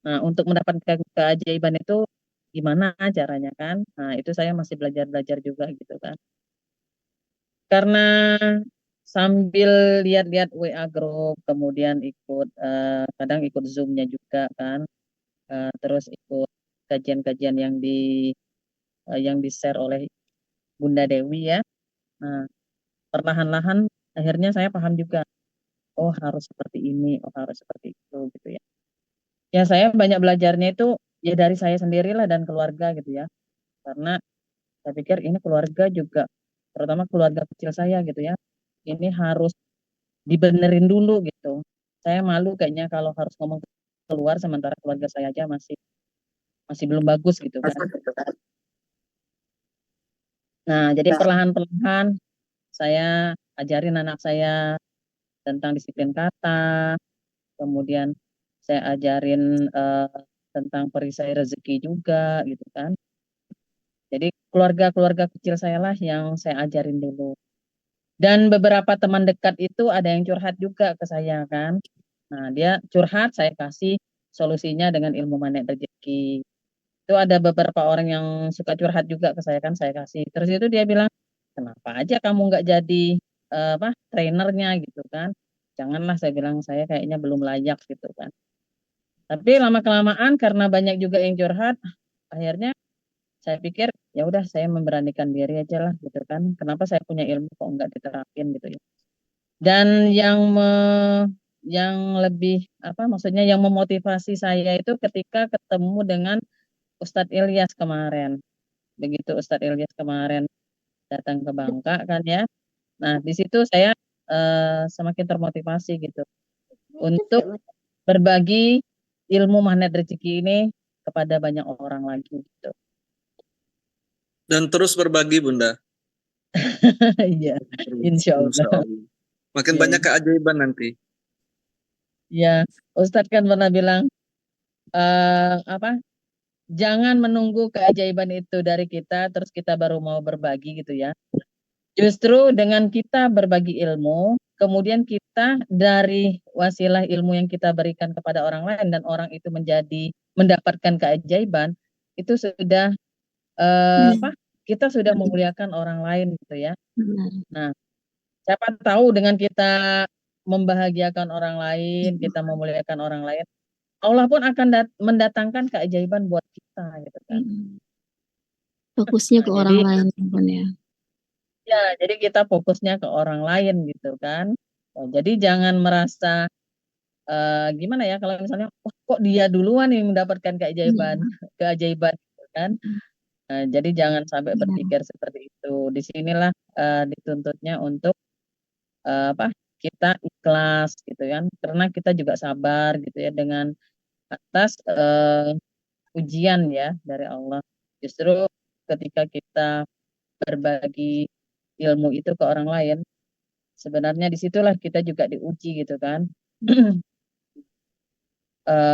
Nah, untuk mendapatkan keajaiban itu gimana caranya kan? Nah, itu saya masih belajar-belajar juga gitu kan. Karena sambil lihat-lihat WA group, kemudian ikut kadang ikut Zoom-nya juga kan, terus ikut kajian-kajian yang di-share oleh Bunda Dewi ya. Nah, perlahan-lahan akhirnya saya paham juga, oh harus seperti ini, oh harus seperti itu gitu ya. Ya saya banyak belajarnya itu ya dari saya sendirilah dan keluarga gitu ya. Karena saya pikir ini keluarga juga, terutama keluarga kecil saya gitu ya. Ini harus dibenerin dulu gitu. Saya malu kayaknya kalau harus ngomong keluar sementara keluarga saya aja masih masih belum bagus gitu kan. Nah, jadi perlahan-perlahan saya ajarin anak saya tentang disiplin kata, kemudian saya ajarin tentang perisai rezeki juga gitu kan. Jadi keluarga-keluarga kecil saya lah yang saya ajarin dulu. Dan beberapa teman dekat itu ada yang curhat juga ke saya kan. Nah, dia curhat, saya kasih solusinya dengan ilmu magnet rezeki. Itu ada beberapa orang yang suka curhat juga ke saya kan, saya kasih. Terus itu dia bilang, kenapa aja kamu nggak jadi trainernya gitu kan? Janganlah, saya bilang, saya kayaknya belum layak gitu kan. Tapi lama kelamaan karena banyak juga yang curhat, akhirnya saya pikir ya udah saya memberanikan diri aja lah gitu kan. Kenapa saya punya ilmu kok nggak diterapin gitu ya. Dan yang lebih maksudnya yang memotivasi saya itu ketika ketemu dengan Ustadz Ilyas kemarin. Begitu Ustadz Ilyas kemarin datang ke Bangka kan ya. Nah, di situ saya semakin termotivasi gitu untuk berbagi ilmu magnet rezeki ini kepada banyak orang lagi gitu. Dan terus berbagi, Bunda. Iya, insya Allah. Makin Ya, banyak keajaiban nanti. ya, Ustadz kan pernah bilang jangan menunggu keajaiban itu dari kita terus kita baru mau berbagi gitu ya. Justru dengan kita berbagi ilmu, kemudian kita dari wasilah ilmu yang kita berikan kepada orang lain dan orang itu mendapatkan keajaiban, itu sudah kita sudah memuliakan orang lain gitu ya. Benar. Nah, siapa tahu dengan kita membahagiakan orang lain, kita memuliakan orang lain, Allah pun akan mendatangkan keajaiban buat kita gitu kan. Fokusnya Nah, ke orang lain kan ya. ya, jadi kita fokusnya ke orang lain gitu kan. Nah, jadi jangan merasa gimana ya kalau misalnya kok dia duluan yang mendapatkan keajaiban, keajaiban gitu kan. Jadi jangan sampai Iya. berpikir seperti itu. Disinilah dituntutnya untuk apa, kita ikhlas gitu kan, karena kita juga sabar gitu ya dengan atas ujian ya dari Allah. Justru ketika kita berbagi ilmu itu ke orang lain, sebenarnya disitulah kita juga diuji gitu kan.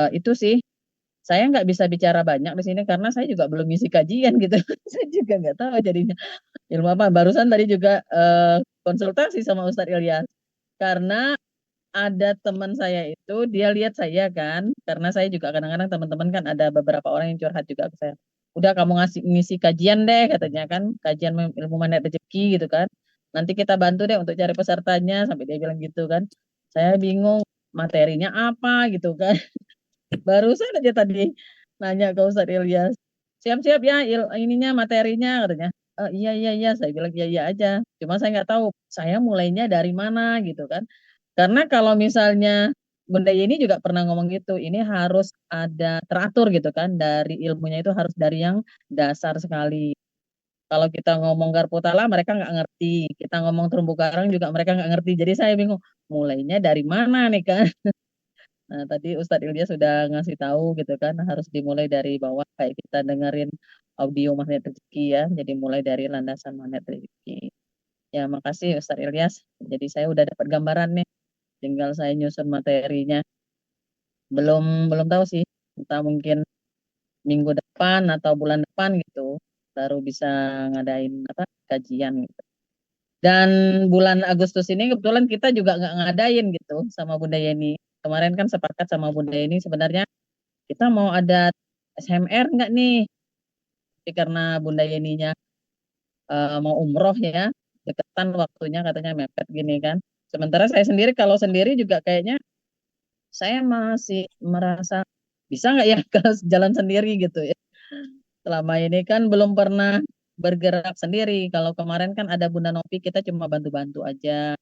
Itu sih, saya nggak bisa bicara banyak di sini karena saya juga belum ngisi kajian gitu. Saya juga nggak tahu jadinya ilmu apa. Barusan tadi juga konsultasi sama Ustadz Ilyas karena ada teman saya itu dia lihat saya kan, karena saya juga kadang-kadang teman-teman kan ada beberapa orang yang curhat juga ke saya. Udah kamu ngisi kajian deh katanya kan, kajian ilmu magnet rezeki gitu kan. Nanti kita bantu deh untuk cari pesertanya sampai dia bilang gitu kan. Saya bingung materinya apa gitu kan. Barusan aja tadi nanya ke Ustadz Ilyas. Siap-siap ya ininya materinya katanya. Iya iya iya saya bilang iya iya aja. Cuma saya nggak tahu saya mulainya dari mana gitu kan. Karena kalau misalnya Bunda Yeni juga pernah ngomong gitu, ini harus ada teratur gitu kan, dari ilmunya itu harus dari yang dasar sekali. Kalau kita ngomong garpu tala mereka nggak ngerti, kita ngomong terumbu karang juga mereka nggak ngerti. Jadi saya bingung, mulainya dari mana nih kan? Nah tadi Ustadz Ilyas sudah ngasih tahu gitu kan, harus dimulai dari bawah kayak kita dengerin audio magnet rezeki ya. Jadi mulai dari landasan magnet rezeki. Ya makasih Ustadz Ilyas. Jadi saya udah dapat gambaran nih. Tinggal saya nyusun materinya. Belum tahu sih. Entah mungkin minggu depan atau bulan depan gitu baru bisa ngadain apa kajian gitu. Dan bulan Agustus ini kebetulan kita juga nggak ngadain gitu sama Bunda Yeni. Kemarin kan sepakat sama Bunda Yeni sebenarnya kita mau ada SMR nggak nih? Tapi karena Bunda Yeninya mau umroh ya, deketan waktunya katanya mepet gini kan. Sementara saya sendiri kalau sendiri juga kayaknya saya masih merasa bisa nggak ya kalau jalan sendiri gitu ya. Selama ini kan belum pernah bergerak sendiri. Kalau kemarin kan ada Bunda Novi kita cuma bantu-bantu aja.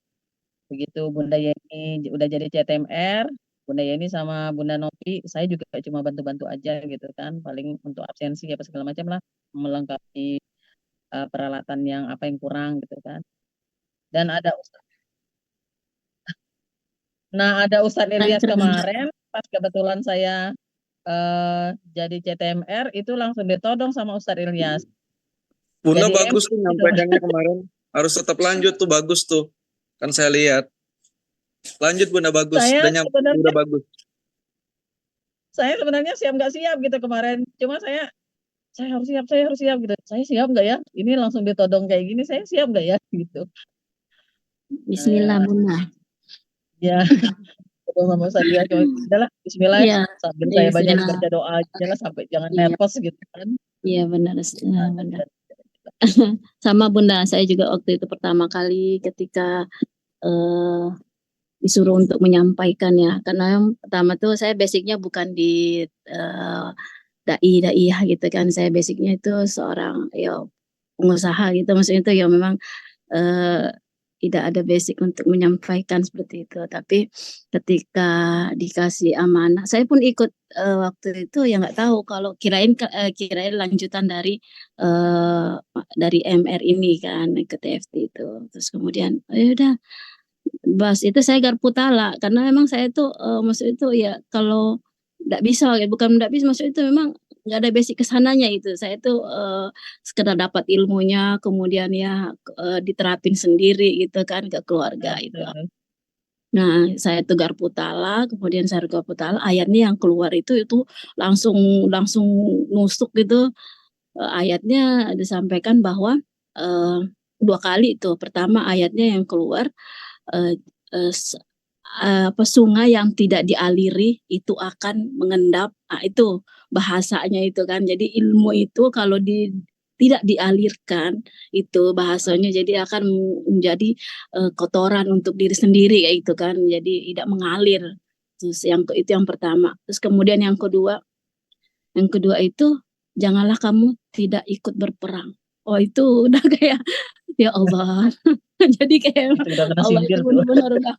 Begitu Bunda Yeni udah jadi CTMR, Bunda Yeni sama Bunda Novi saya juga cuma bantu-bantu aja gitu kan. Paling untuk absensi apa segala macam lah melengkapi peralatan yang apa yang kurang gitu kan. Dan ada Ustadz Ilyas kemarin pas kebetulan saya jadi CTMR itu langsung ditodong sama Ustadz Ilyas. Bunda Jadi bagus tuh gitu. nyampaikannya kemarin. Harus tetap lanjut tuh, bagus tuh. Kan saya lihat. Lanjut Bunda, bagus. Saya Udah sebenarnya bagus. siap nggak siap gitu kemarin. Cuma saya harus siap gitu. Saya siap nggak ya? Ini langsung ditodong kayak gini, saya siap nggak ya? Gitu. Bismillah Bunda. Ya, ketemu sama Ustadz Ilyas. Udahlah, Bismillah. Iya, Sambil saya Bismillah. baca doa aja lah sampai jangan Iya. nervous gitu kan. Iya benar, benar. Sama Bunda, saya juga waktu itu pertama kali ketika disuruh untuk menyampaikan ya, karena yang pertama tuh saya basicnya bukan di dai gitu kan, saya basicnya itu seorang ya pengusaha gitu, maksudnya itu ya memang tidak ada basic untuk menyampaikan seperti itu. Tapi ketika dikasih amanah, saya pun ikut waktu itu ya nggak tahu kalau kirain lanjutan dari MR ini kan ke TFT itu. Terus kemudian ya udah bahas itu saya garpu tala karena memang saya tuh maksud itu ya kalau nggak bisa ya bukan nggak bisa maksud itu memang nggak ada basic kesananya itu saya tuh sekedar dapat ilmunya kemudian ya diterapin sendiri gitu kan ke keluarga itu. Nah saya tuh garpu tala kemudian saya garpu tala ayatnya yang keluar itu langsung nusuk gitu. Ayatnya disampaikan bahwa 2 kali itu pertama ayatnya yang keluar sungai yang tidak dialiri itu akan mengendap. Nah, itu bahasanya itu kan. Jadi ilmu itu kalau tidak dialirkan itu bahasanya jadi akan menjadi kotoran untuk diri sendiri kayak itu kan. Jadi tidak mengalir. Terus itu yang pertama. Terus kemudian yang kedua itu janganlah kamu tidak ikut berperang. Oh itu udah kayak ya Allah. Jadi kayak Allah itu benar-benar udah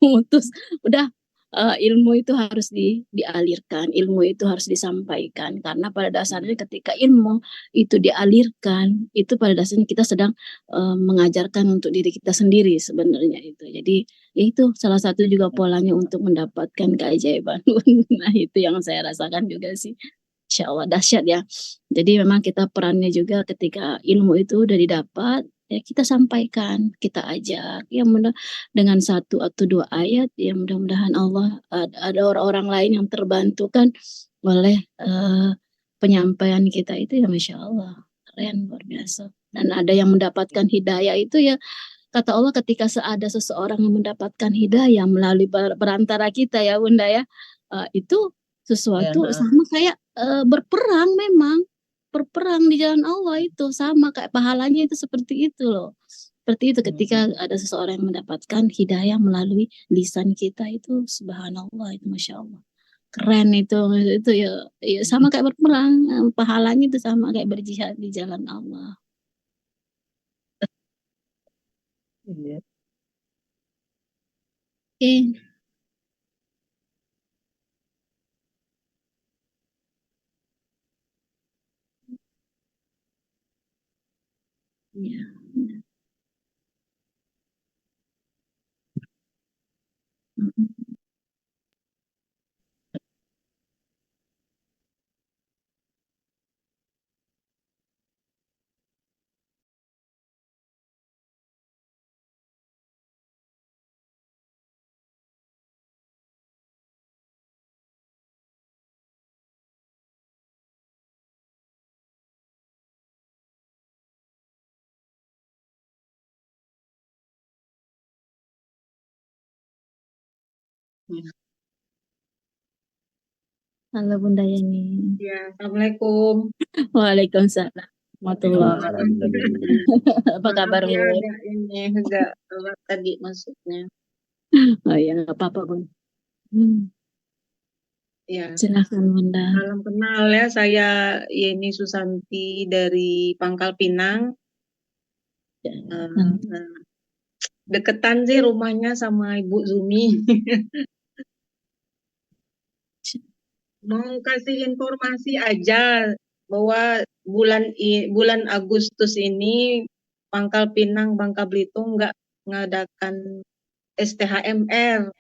memutus. Udah ilmu itu harus dialirkan, ilmu itu harus disampaikan, karena pada dasarnya ketika ilmu itu dialirkan, itu pada dasarnya kita sedang mengajarkan untuk diri kita sendiri sebenarnya itu. Jadi ya itu salah satu juga polanya untuk mendapatkan keajaiban. Nah itu yang saya rasakan juga sih. Insya Allah dahsyat ya. Jadi memang kita perannya juga ketika ilmu itu udah didapat, ya kita sampaikan, kita ajak. Ya mudah dengan satu atau dua ayat, ya mudah-mudahan Allah ada orang-orang lain yang terbantu kan oleh penyampaian kita itu, ya Masya Allah. Keren, luar biasa. Dan ada yang mendapatkan hidayah itu ya, kata Allah ketika ada seseorang yang mendapatkan hidayah melalui perantara kita ya Bunda ya, itu sesuatu Ya, sama kayak berperang memang. Berperang di jalan Allah itu sama kayak pahalanya itu seperti itu loh. Seperti itu ketika ada seseorang yang mendapatkan hidayah melalui lisan kita itu subhanallah itu Masya Allah. Keren itu ya, ya sama kayak berperang, pahalanya itu sama kayak berjihad di jalan Allah. iya. Oke. Ya. Halo Bunda Yani. Ya, Assalamualaikum. Waalaikumsalam. Warahmatullahi. Waalaikumsalam. Apa kabar Maaf ya, Bun? agak telat tadi masuknya. Oh ya nggak apa-apa Bun. Ya, Silakan Bunda. salam kenal ya. Saya Yeni Susanti dari Pangkal Pinang. Deketan sih rumahnya sama Ibu Zumi. Mau kasih informasi aja bahwa bulan Agustus ini Pangkal Pinang, Bangka Belitung nggak mengadakan STHMR.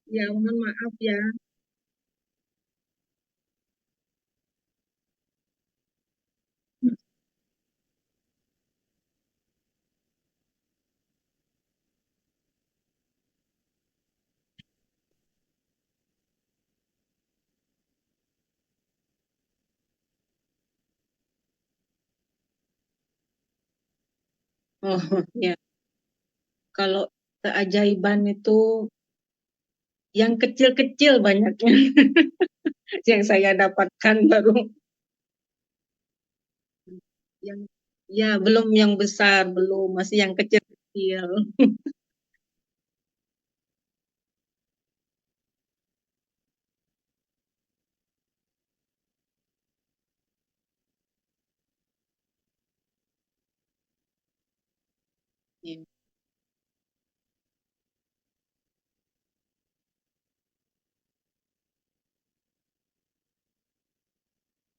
Ya, mohon maaf ya. Oh, ya. Kalau keajaiban itu yang kecil-kecil banyaknya yang saya dapatkan baru yang ya belum yang besar, belum, masih yang kecil-kecil. Ya.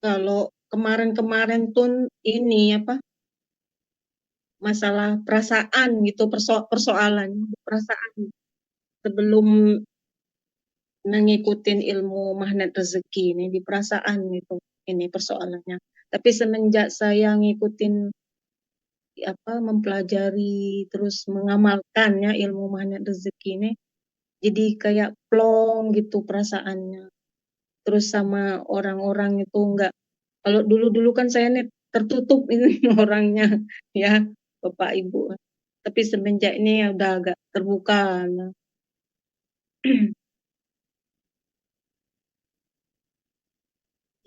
Kalau kemarin-kemarin tuh ini apa masalah perasaan gitu, persoalan perasaan sebelum ngikutin ilmu magnet rezeki ini di perasaan itu ini persoalannya. Tapi semenjak saya ngikutin apa mempelajari terus mengamalkan ya ilmu magnet rezeki ini, jadi kayak plong gitu perasaannya. Terus sama orang-orang itu enggak, kalau dulu-dulu kan saya nih tertutup ini orangnya ya Bapak Ibu. Tapi semenjak ini ya udah agak terbuka. Nah.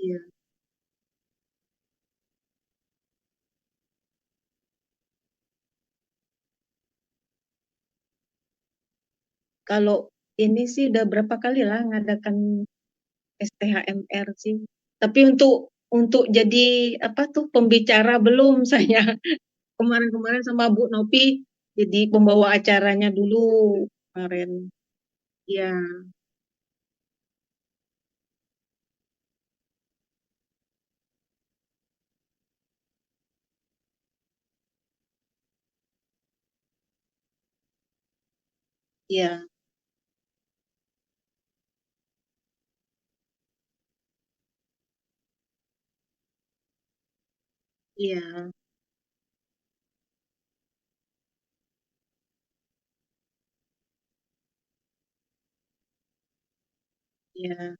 Iya. Kalau ini sih udah berapa kali lah ngadakan STHMR sih. Tapi untuk jadi apa tuh pembicara belum saya. kemarin-kemarin sama Bu Nopi jadi pembawa acaranya dulu kemarin. Ya, ya, ya, ya.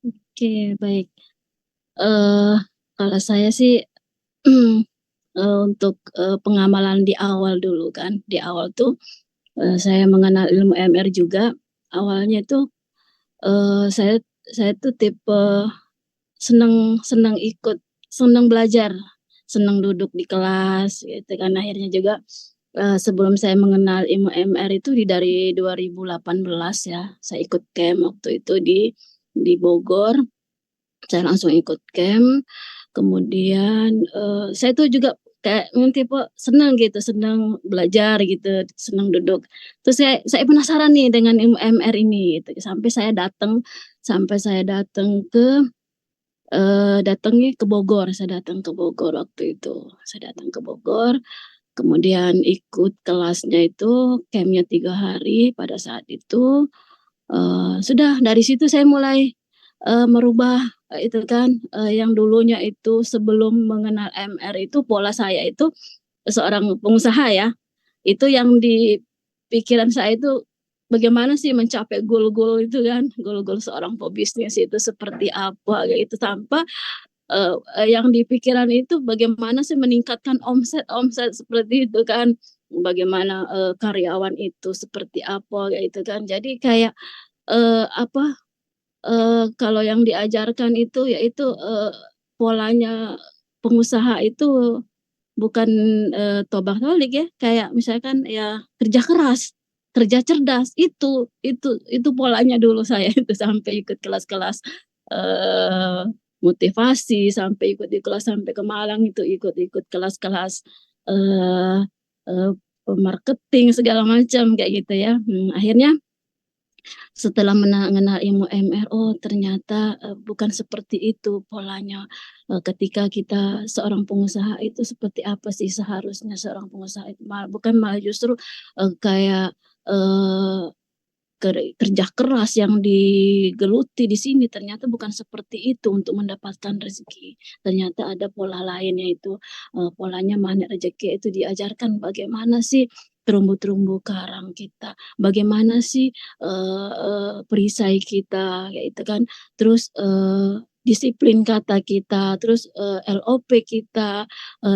Oke, baik. eh Kalau saya sih untuk pengamalan di awal dulu kan, di awal tuh saya mengenal ilmu MR juga. Awalnya itu saya tuh tipe senang ikut, senang belajar, senang duduk di kelas gitu kan. Akhirnya juga sebelum saya mengenal ilmu MR itu dari 2018 ya, saya ikut camp waktu itu di Bogor. Saya langsung ikut camp. Kemudian saya tuh juga kayak tipe senang gitu, senang belajar gitu, senang duduk. Terus saya penasaran nih dengan ilmu MR ini gitu. Sampai saya datang ke datangnya ke Bogor. Saya datang ke Bogor waktu itu. Saya datang ke Bogor, kemudian ikut kelasnya itu campnya 3 hari. Pada saat itu sudah dari situ saya mulai merubah itu kan, yang dulunya itu sebelum mengenal MR itu pola saya itu seorang pengusaha ya. Itu yang di pikiran saya itu bagaimana sih mencapai goal-goal itu kan, goal-goal seorang pebisnis itu seperti apa gitu, tanpa yang di pikiran itu bagaimana sih meningkatkan omset seperti itu kan, bagaimana karyawan itu seperti apa gitu kan. Jadi kayak apa, kalau yang diajarkan itu yaitu polanya pengusaha itu bukan tobak-tolik ya, kayak misalkan ya kerja keras, kerja cerdas, itu polanya dulu saya itu sampai ikut kelas-kelas eh, motivasi, sampai ikut di kelas sampai ke Malang itu ikut-ikut kelas-kelas eh eh, marketing segala macam kayak gitu ya. Akhirnya setelah mengenal ilmu MR, oh ternyata bukan seperti itu polanya. Ketika kita seorang pengusaha itu seperti apa sih seharusnya seorang pengusaha itu, bukan malah justru kayak kerja keras yang digeluti di sini ternyata bukan seperti itu untuk mendapatkan rezeki. Ternyata ada pola lain, yaitu polanya magnet rezeki itu diajarkan bagaimana sih terumbu-terumbu karang kita, bagaimana sih perisai kita, gitu kan. Terus disiplin kata kita, terus LOP kita,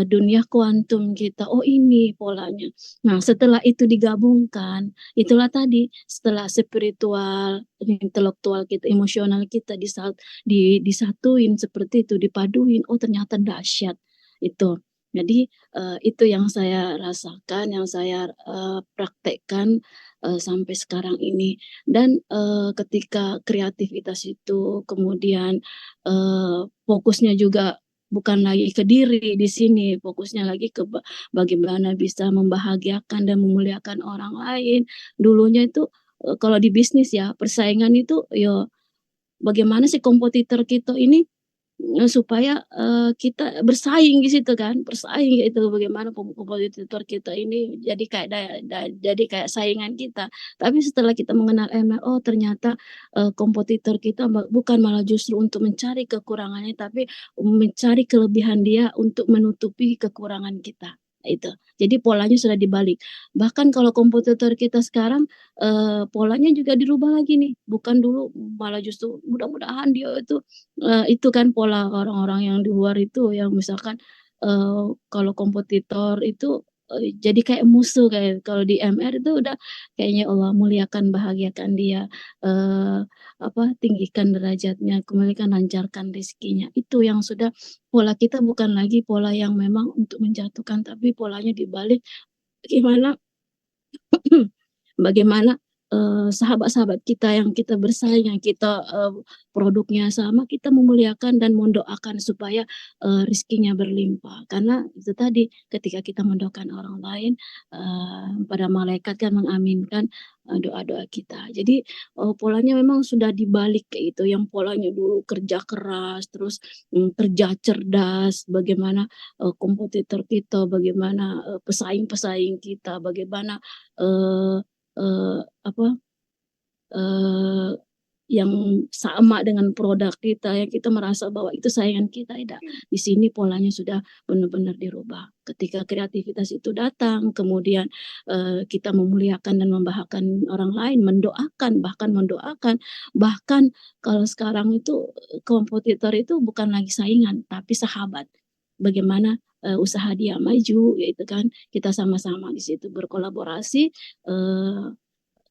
dunia kuantum kita. Oh, ini polanya. Nah, setelah itu digabungkan, itulah tadi, setelah spiritual, intelektual kita, emosional kita disatuin seperti itu, dipaduin, oh ternyata dahsyat itu. Jadi itu yang saya rasakan, yang saya praktekkan sampai sekarang ini. Dan ketika kreativitas itu kemudian fokusnya juga bukan lagi ke diri di sini, fokusnya lagi ke bagaimana bisa membahagiakan dan memuliakan orang lain. Dulunya itu kalau di bisnis ya, persaingan itu ya bagaimana sih kompetitor kita ini supaya kita bersaing di situ kan, bersaing itu bagaimana kompetitor kita ini jadi kayak saingan kita. Tapi setelah kita mengenal ML, oh ternyata kompetitor kita bukan malah justru untuk mencari kekurangannya, tapi mencari kelebihan dia untuk menutupi kekurangan kita. Itu. Jadi polanya sudah dibalik. Bahkan kalau kompetitor kita sekarang polanya juga dirubah lagi nih. Bukan dulu malah justru mudah-mudahan dia itu kan pola orang-orang yang di luar itu, yang misalkan kalau kompetitor itu jadi kayak musuh, kayak kalau di MR itu udah kayaknya Allah muliakan, bahagiakan dia, tinggikan derajatnya, kemudian lancarkan rezekinya. Itu yang sudah pola kita, bukan lagi pola yang memang untuk menjatuhkan, tapi polanya dibalik bagaimana bagaimana sahabat-sahabat kita yang kita bersaing, yang kita produknya sama, kita memuliakan dan mendoakan supaya rezekinya berlimpah. Karena itu tadi, ketika kita mendoakan orang lain, pada malaikat kan mengaminkan doa-doa kita. Jadi polanya memang sudah dibalik kayak itu, yang polanya dulu kerja keras, terus kerja cerdas, bagaimana kompetitor kita, bagaimana pesaing-pesaing kita, bagaimana yang sama dengan produk kita, yang kita merasa bahwa itu saingan kita. Tidak. Di sini polanya sudah benar-benar dirubah. Ketika kreativitas itu datang, kemudian kita memuliakan dan membahagiakan orang lain, bahkan kalau sekarang itu kompetitor itu bukan lagi saingan, tapi sahabat. Bagaimana usaha dia maju, yaitu kan kita sama-sama di situ berkolaborasi,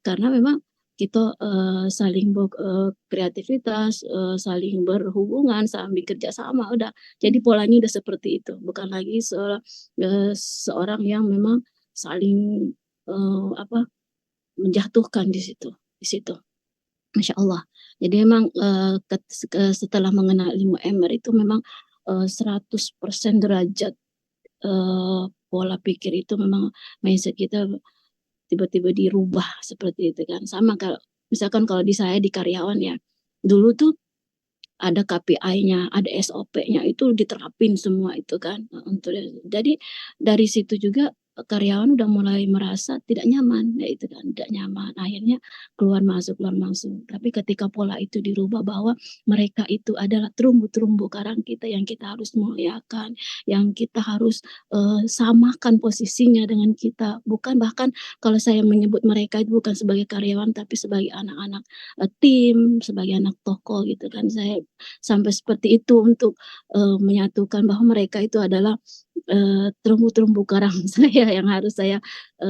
karena memang kita saling kreativitas, saling berhubungan, saling kerja sama, udah. Jadi polanya udah seperti itu, bukan lagi seorang yang memang saling menjatuhkan di situ. Masya Allah. Jadi memang setelah mengenal ilmu MR itu memang 100% derajat pola pikir itu, memang mindset kita tiba-tiba dirubah seperti itu kan. Sama kalau misalkan kalau di saya di karyawan ya, dulu tuh ada KPI-nya, ada SOP-nya, itu diterapin semua itu kan. Jadi dari situ juga karyawan udah mulai merasa tidak nyaman, ya itu kan, tidak nyaman. Akhirnya keluar masuk. Tapi ketika pola itu dirubah bahwa mereka itu adalah terumbu-terumbu karang kita yang kita harus muliakan, yang kita harus samakan posisinya dengan kita. Bukan, bahkan kalau saya menyebut mereka itu bukan sebagai karyawan, tapi sebagai anak-anak tim, sebagai anak toko gitu kan. Saya sampai seperti itu untuk menyatukan bahwa mereka itu adalah terumbu-terumbu karang saya yang harus saya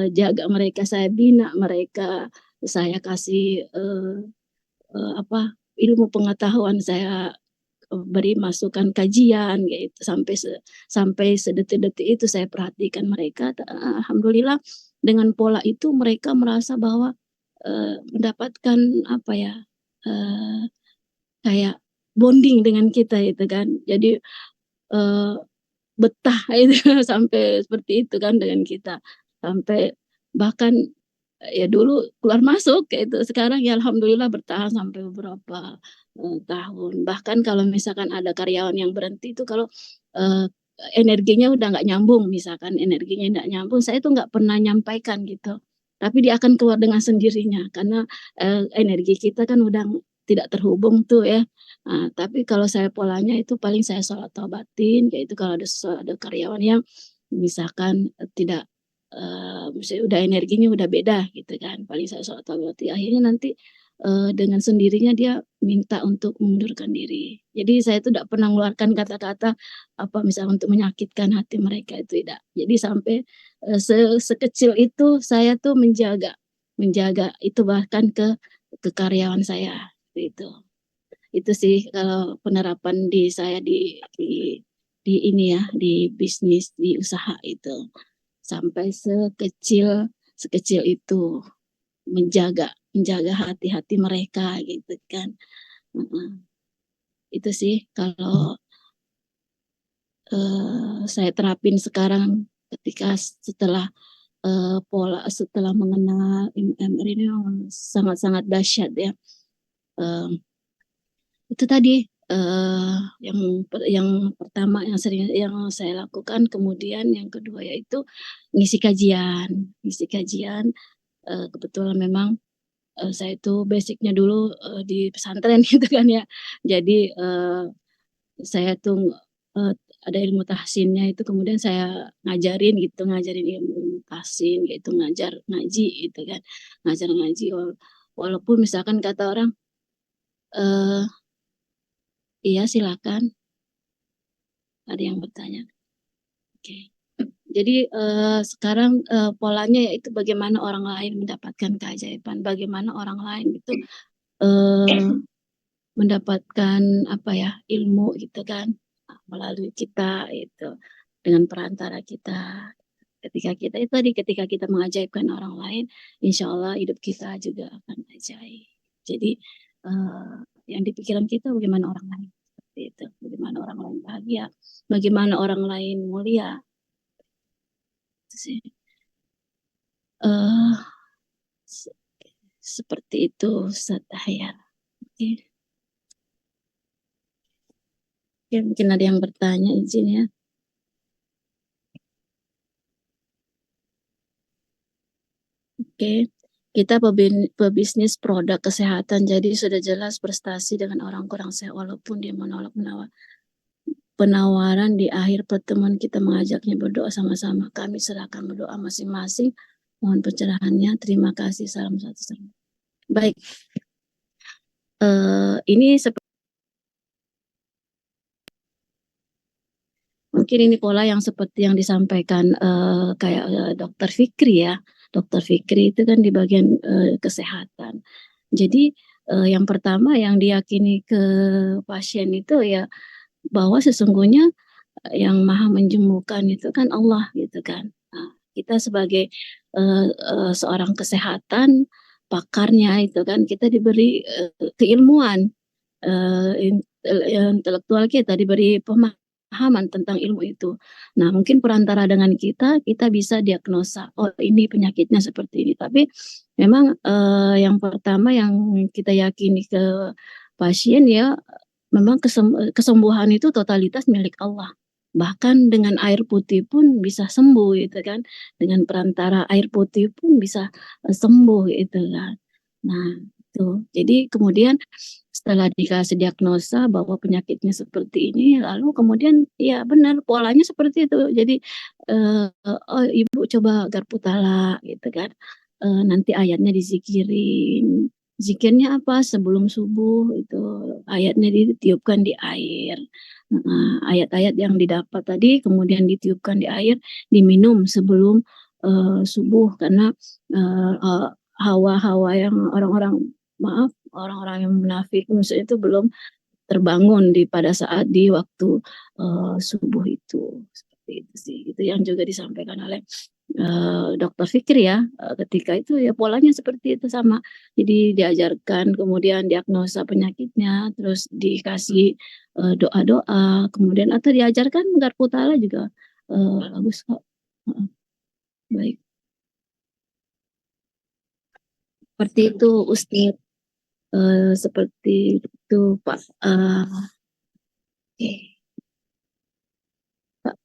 jaga mereka, saya bina mereka, saya kasih ilmu pengetahuan, saya beri masukan kajian gitu, sampai sedetik-detik itu saya perhatikan mereka. Alhamdulillah dengan pola itu mereka merasa bahwa mendapatkan kayak bonding dengan kita itu kan. Jadi betah itu sampai seperti itu kan dengan kita, sampai bahkan ya dulu keluar masuk kayak itu, sekarang ya alhamdulillah bertahan sampai beberapa tahun. Bahkan kalau misalkan ada karyawan yang berhenti itu, kalau energinya udah nggak nyambung, misalkan energinya nggak nyambung, saya tuh nggak pernah nyampaikan gitu, tapi dia akan keluar dengan sendirinya karena energi kita kan udah tidak terhubung tuh ya. Nah, tapi kalau saya polanya itu paling saya sholat taubatin, yaitu kalau ada karyawan yang misalkan tidak misalnya udah energinya udah beda gitu kan, paling saya sholat taubatin, akhirnya nanti dengan sendirinya dia minta untuk mengundurkan diri. Jadi saya itu tidak pernah mengeluarkan kata-kata apa misalnya untuk menyakitkan hati mereka, itu tidak. Jadi sampai sekecil itu saya tuh menjaga itu bahkan ke karyawan saya itu. Itu sih kalau penerapan di saya di ini ya, di bisnis, di usaha itu sampai sekecil itu menjaga hati-hati mereka gitu kan. Itu sih kalau saya terapin sekarang ketika setelah setelah mengenal MMR ini memang sangat-sangat dahsyat ya. Itu tadi yang pertama yang saya lakukan, kemudian yang kedua yaitu ngisi kajian. Kebetulan memang saya itu basicnya dulu di pesantren gitu kan ya. Jadi saya tuh ada ilmu tahsinnya itu, kemudian saya ngajarin ilmu tahsin gitu, ngaji gitu kan, ngajar ngaji. Walaupun misalkan kata orang iya silakan, ada yang bertanya. Oke. Jadi sekarang polanya yaitu bagaimana orang lain mendapatkan keajaiban, bagaimana orang lain itu mendapatkan apa ya, ilmu gitu kan melalui kita itu, dengan perantara kita. Ketika kita mengajaibkan orang lain, insya Allah hidup kita juga akan ajaib. Jadi yang di pikiran kita bagaimana orang lain seperti itu, bagaimana orang lain bahagia, bagaimana orang lain mulia. Itu sih. Seperti itu Ustaz Ahyar. Oke. Ya, mungkin ada yang bertanya, izin ya. Oke. Kita pebisnis produk kesehatan, jadi sudah jelas prestasi dengan orang kurang sehat, walaupun dia menolak penawaran. Di akhir pertemuan kita mengajaknya berdoa sama-sama. Kami serahkan berdoa masing-masing. Mohon pencerahannya. Terima kasih. Salam satu sama. Baik. Ini mungkin ini pola yang seperti yang disampaikan kayak Dokter Fikri ya. Dokter Fikri itu kan di bagian kesehatan. Jadi yang pertama yang diyakini ke pasien itu ya bahwa sesungguhnya yang maha menjemukkan itu kan Allah gitu kan. Nah, kita sebagai seorang kesehatan, pakarnya itu kan kita diberi keilmuan, intelektual kita diberi pemahaman tentang ilmu itu. Nah, mungkin perantara dengan kita bisa diagnosa, oh ini penyakitnya seperti ini. Tapi memang yang pertama yang kita yakini ke pasien ya, memang kesembuhan itu totalitas milik Allah. Bahkan dengan air putih pun bisa sembuh gitu kan. Dengan perantara air putih pun bisa sembuh gitu kan. Nah, itu. Jadi kemudian setelah dikasih diagnosa bahwa penyakitnya seperti ini, lalu kemudian ya benar polanya seperti itu. Jadi oh ibu coba Garputala gitu kan. Nanti ayatnya dizikirin. Zikirnya apa? Sebelum subuh itu ayatnya ditiupkan di air. Ayat-ayat yang didapat tadi kemudian ditiupkan di air, diminum sebelum subuh, karena hawa-hawa yang orang-orang yang munafik maksudnya itu belum terbangun pada saat di waktu subuh itu. Seperti itu sih. Itu yang juga disampaikan oleh Dokter Fikri ya. Ketika itu ya polanya seperti itu sama. Jadi diajarkan, kemudian diagnosa penyakitnya, terus dikasih doa-doa, kemudian atau diajarkan Garputala juga bagus kok. Baik. Seperti itu Ustaz. Seperti itu Pak. Oke. Pak.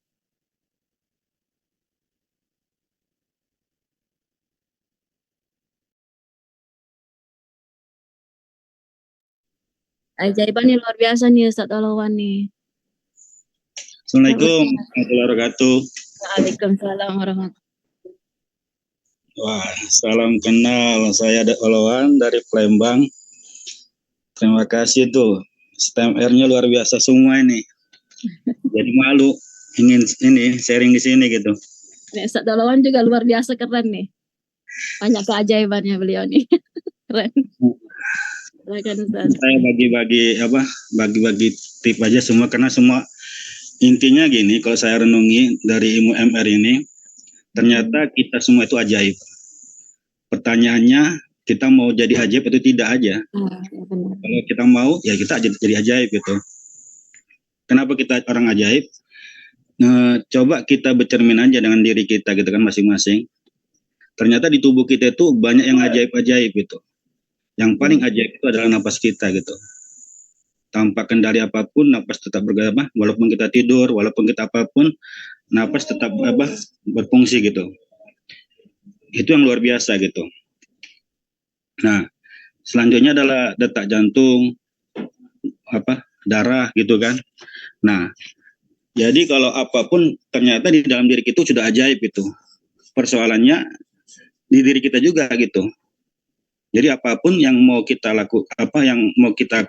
Keajaiban nih luar biasa nih Ustadz Alawan nih. Assalamualaikum Ustadz. warahmatullahi wabarakatuh. Waalaikumsalam warahmatullahi. Wah, salam kenal. Saya Olawan dari Palembang. Terima kasih tuh. STMR-nya luar biasa semua ini. Jadi malu ingin ini sharing di sini gitu. Nih, Ustadz Alawan juga luar biasa keren nih. Banyak keajaibannya beliau nih. Keren. Silakan Ustadz. Saya bagi-bagi tip aja semua karena semua intinya gini, kalau saya renungi dari ilmu MR ini, ternyata kita semua itu ajaib. Pertanyaannya, kita mau jadi ajaib atau tidak aja. Ya benar. Kalau kita mau, ya kita jadi ajaib gitu. Kenapa kita orang ajaib? Coba kita bercermin aja dengan diri kita gitu kan masing-masing. Ternyata di tubuh kita itu banyak yang ajaib-ajaib gitu. Yang paling ajaib itu adalah napas kita gitu. Tanpa kendali apapun, napas tetap bergerak. Walaupun kita tidur, walaupun kita apapun, napas tetap berfungsi gitu. Itu yang luar biasa gitu. Nah, selanjutnya adalah detak jantung, darah gitu kan. Nah, jadi kalau apapun ternyata di dalam diri kita sudah ajaib gitu. Persoalannya di diri kita juga gitu. Jadi apapun yang mau kita lakukan, yang mau kita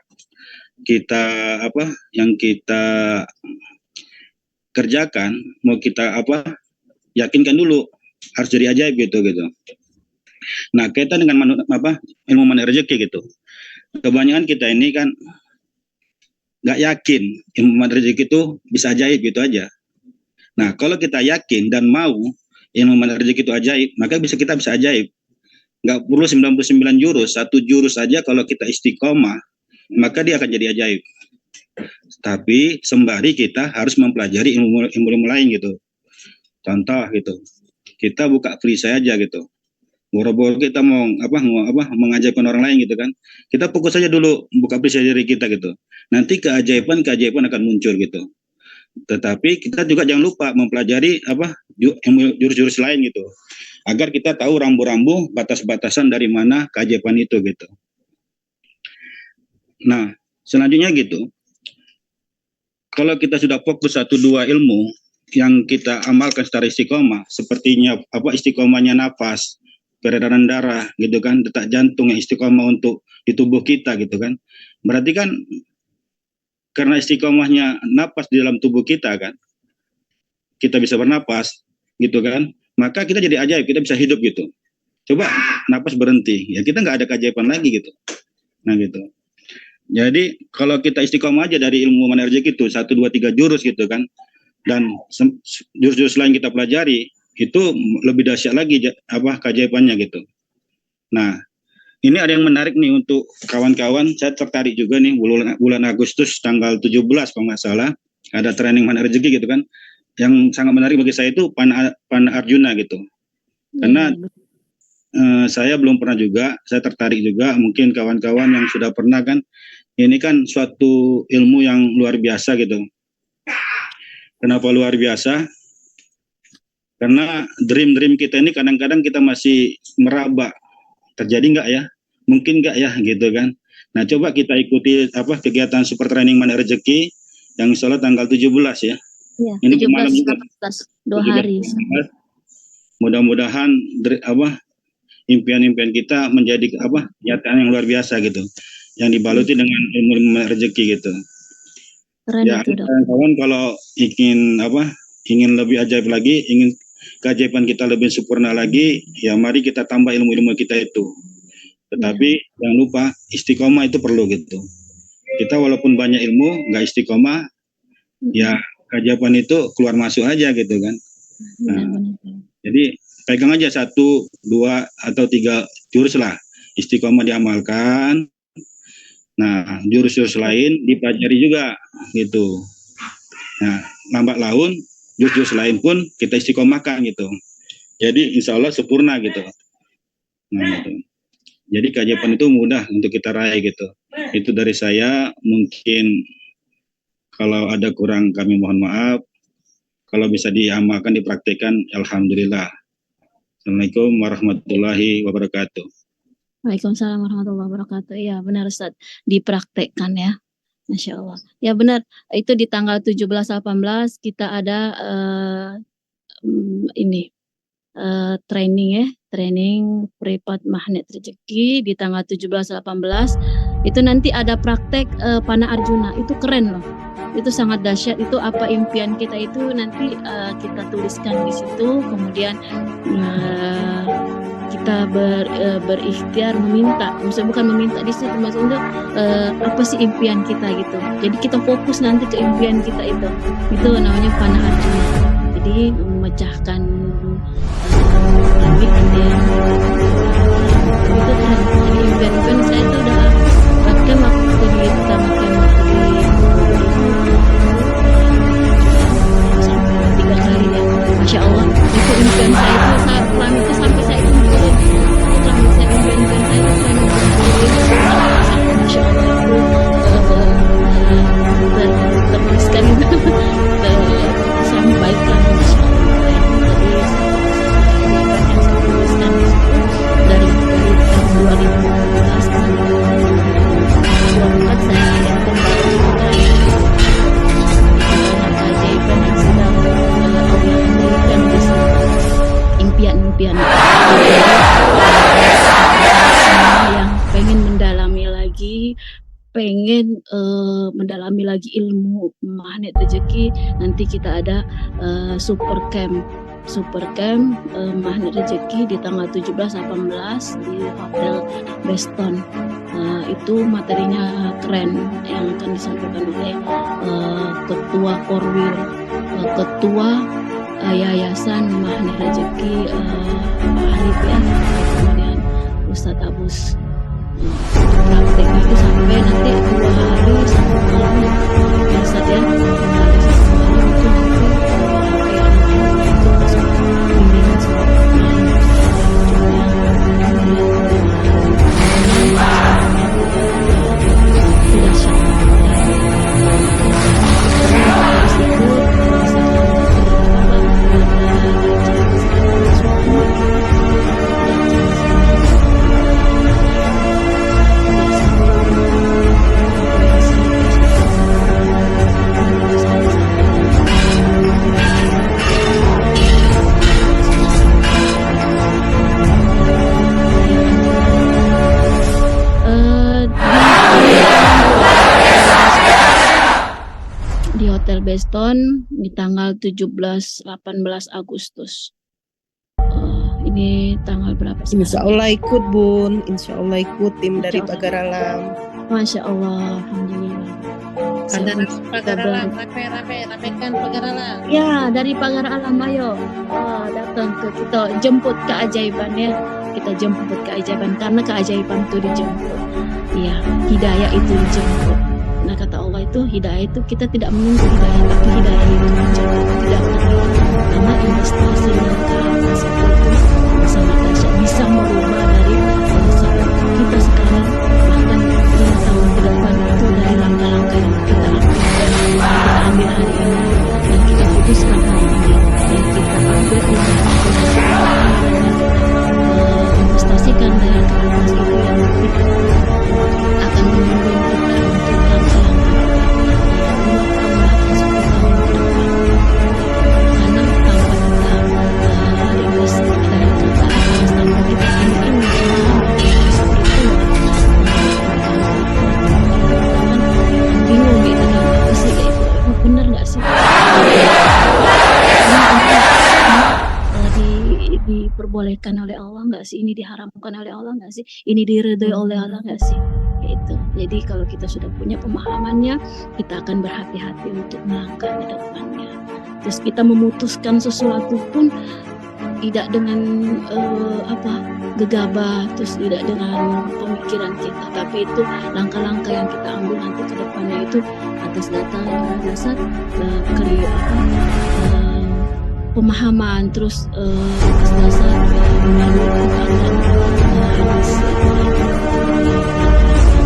kerjakan, mau kita yakinkan dulu harus jadi ajaib gitu. Nah, kaitan dengan ilmu mana rezeki gitu. Kebanyakan kita ini kan nggak yakin ilmu mana rezeki itu bisa ajaib gitu aja. Nah, kalau kita yakin dan mau ilmu mana rezeki itu ajaib, maka kita bisa ajaib. Nggak perlu 99 jurus, 1 jurus saja kalau kita istiqomah, maka dia akan jadi ajaib. Tapi sembari kita harus mempelajari ilmu lain gitu. Contoh gitu, kita buka free saja gitu. Boro-boro kita mau mengajaibkan orang lain gitu kan. Kita fokus saja dulu buka free saja diri kita gitu. Nanti keajaiban akan muncul gitu. Tetapi kita juga jangan lupa mempelajari jurus-jurus lain gitu. Agar kita tahu rambu-rambu batas-batasan dari mana keajaiban itu gitu. Nah, selanjutnya gitu. Kalau kita sudah fokus 1-2 ilmu yang kita amalkan secara istiqomah, sepertinya istiqomahnya nafas, peredaran darah gitu kan, detak jantung yang istiqomah untuk di tubuh kita gitu kan. Berarti kan karena istiqomahnya napas di dalam tubuh kita kan, kita bisa bernapas gitu kan, maka kita jadi ajaib, kita bisa hidup gitu. Coba napas berhenti, ya kita nggak ada keajaiban lagi gitu. Nah gitu. Jadi kalau kita istiqomah aja dari ilmu mana rezeki itu 1, 2, 3 jurus gitu kan, dan jurus-jurus lain kita pelajari, itu lebih dahsyat lagi keajaibannya gitu. Nah, ini ada yang menarik nih untuk kawan-kawan. Saya tertarik juga nih bulan Agustus tanggal 17 kalau nggak salah ada training mana rezeki gitu kan. Yang sangat menarik bagi saya itu Pana Arjuna gitu. Karena saya belum pernah juga, saya tertarik juga. Mungkin kawan-kawan yang sudah pernah kan, ini kan suatu ilmu yang luar biasa gitu. Kenapa luar biasa? Karena dream kita ini kadang-kadang kita masih meraba, terjadi nggak ya? Mungkin nggak ya gitu kan? Nah, coba kita ikuti kegiatan super training mana rezeki yang insya Allah tanggal 17 ya. Ya, ini 17, malam juga. 2 hari. Mudah-mudahan impian-impian kita menjadi kenyataan yang luar biasa gitu. Yang dibaluti dengan ilmu rezeki gitu. Keren Ya, itu, Dok. kawan kalau ingin lebih ajaib lagi, ingin keajaiban kita lebih sempurna lagi, ya mari kita tambah ilmu-ilmu kita itu. Tetapi jangan lupa istiqomah itu perlu gitu. Kita walaupun banyak ilmu, nggak istiqomah, ya keajaiban itu keluar masuk aja gitu kan. Nah, jadi pegang aja 1, 2, atau 3 jurus lah. Istiqomah diamalkan. Nah, jurus-jurus lain dipelajari juga gitu. Nah, lambat laun jurus-jurus lain pun kita istiqomahkan gitu. Jadi insya Allah sempurna gitu. Nah, gitu. Jadi keajaiban itu mudah untuk kita raih gitu. Itu dari saya. Mungkin kalau ada kurang kami mohon maaf. Kalau bisa diamalkan, dipraktikkan, alhamdulillah. Assalamualaikum warahmatullahi wabarakatuh. Waalaikumsalam warahmatullahi wabarakatuh. Iya benar Ustaz, dipraktekkan ya. Masya Allah. Ya benar, itu di tanggal 17-18 kita ada ini training ya, training privat magnet rezeki di tanggal 17-18 itu nanti ada praktek panah Arjuna. Itu keren loh. Itu sangat dahsyat. Itu apa impian kita itu nanti kita tuliskan di situ, kemudian kita berikhtiar meminta, maksudnya bukan meminta di situ, maksudnya apa sih impian kita gitu. Jadi kita fokus nanti ke impian kita itu namanya panah Arjuna. Jadi memecahkan langit gitu ya. Itu kan jadi impian saya itu udah pakai waktu di tamatkan waktu di sampai 3 kali ya. Masya Allah, itu impian saya itu saat pelan itu sampai saya kumpulin. Sampai saya impian saya itu saya kumpulin. Masya Allah itu tertuliskan sampaikan Masya Allah ya. Jadi yang saya tuliskan di situ dari tahun 2014 sampai 2024 saya akan kembali keajaiban yang sedang Allah berikan di sini. Impian-impian semua yang pengen mendalami lagi, pengen mendalami lagi ilmu magnet rezeki, nanti kita ada super camp magnet rezeki di tanggal 17-18 di Hotel Beston. Itu materinya keren yang akan disampaikan oleh Ketua Korwil, Ketua Yayasan Magnet Rezeki Pak Arif ya, kemudian Ustadz Abus. Prakteknya itu sampai nanti 2 hari 1 malam ya Ustadz ya, 2 hari 1 malam itu nanti sampai anak-anak itu masuk bimbingan sholat malam tidak syak harus ikut di Hotel Beston di tanggal 17-18 Agustus. Ini tanggal berapa sih? Insya Allah ikut Bun, Insya Allah ikut tim dari Insya Allah. Pagar Alam. Masya Allah, alhamdulillah. Ada Pagar Sabar. Alam, ramekan Pagar Alam. Ya, dari Pagar Alam ayo datang ke kita, jemput keajaiban ya. Kita jemput keajaiban karena keajaiban itu dijemput. Iya, hidayah itu dijemput. Nah kata Allah itu hidayah itu kita tidak menunggu hidayah, tapi hidayah itu dijemput, tidak terlihat. Karena investasinya ke atas itu sangat dahsyat, bisa merubah dari kita sekarang bahkan 5 tahun ke depan itu dari langkah-langkah yang kita ambil hari ini, yang kita putuskan hari ini, yang kita ambil investasikan dari ke atas itu yang kita akan membimbing kita untuk langkah-langkah 5 tahun bahkan 10 tahun ke depan. Karena tanpa kita invest dari ke atas, tanpa kita ingin seperti itu bingung gitu kan, apa sih kayak itu bener nggak sih diperbolehkan oleh Allah nggak sih, ini diharamkan oleh Allah nggak sih, ini diridhoi oleh Allah nggak sih, itu. Jadi kalau kita sudah punya pemahamannya, kita akan berhati-hati untuk melangkah ke depannya. Terus kita memutuskan sesuatu pun tidak dengan gegabah, terus tidak dengan pemikiran kita, tapi itu langkah-langkah yang kita ambil nanti ke depannya itu atas dasar pemahaman, terus atas dasar melalui Quran dan hadis kita ambil,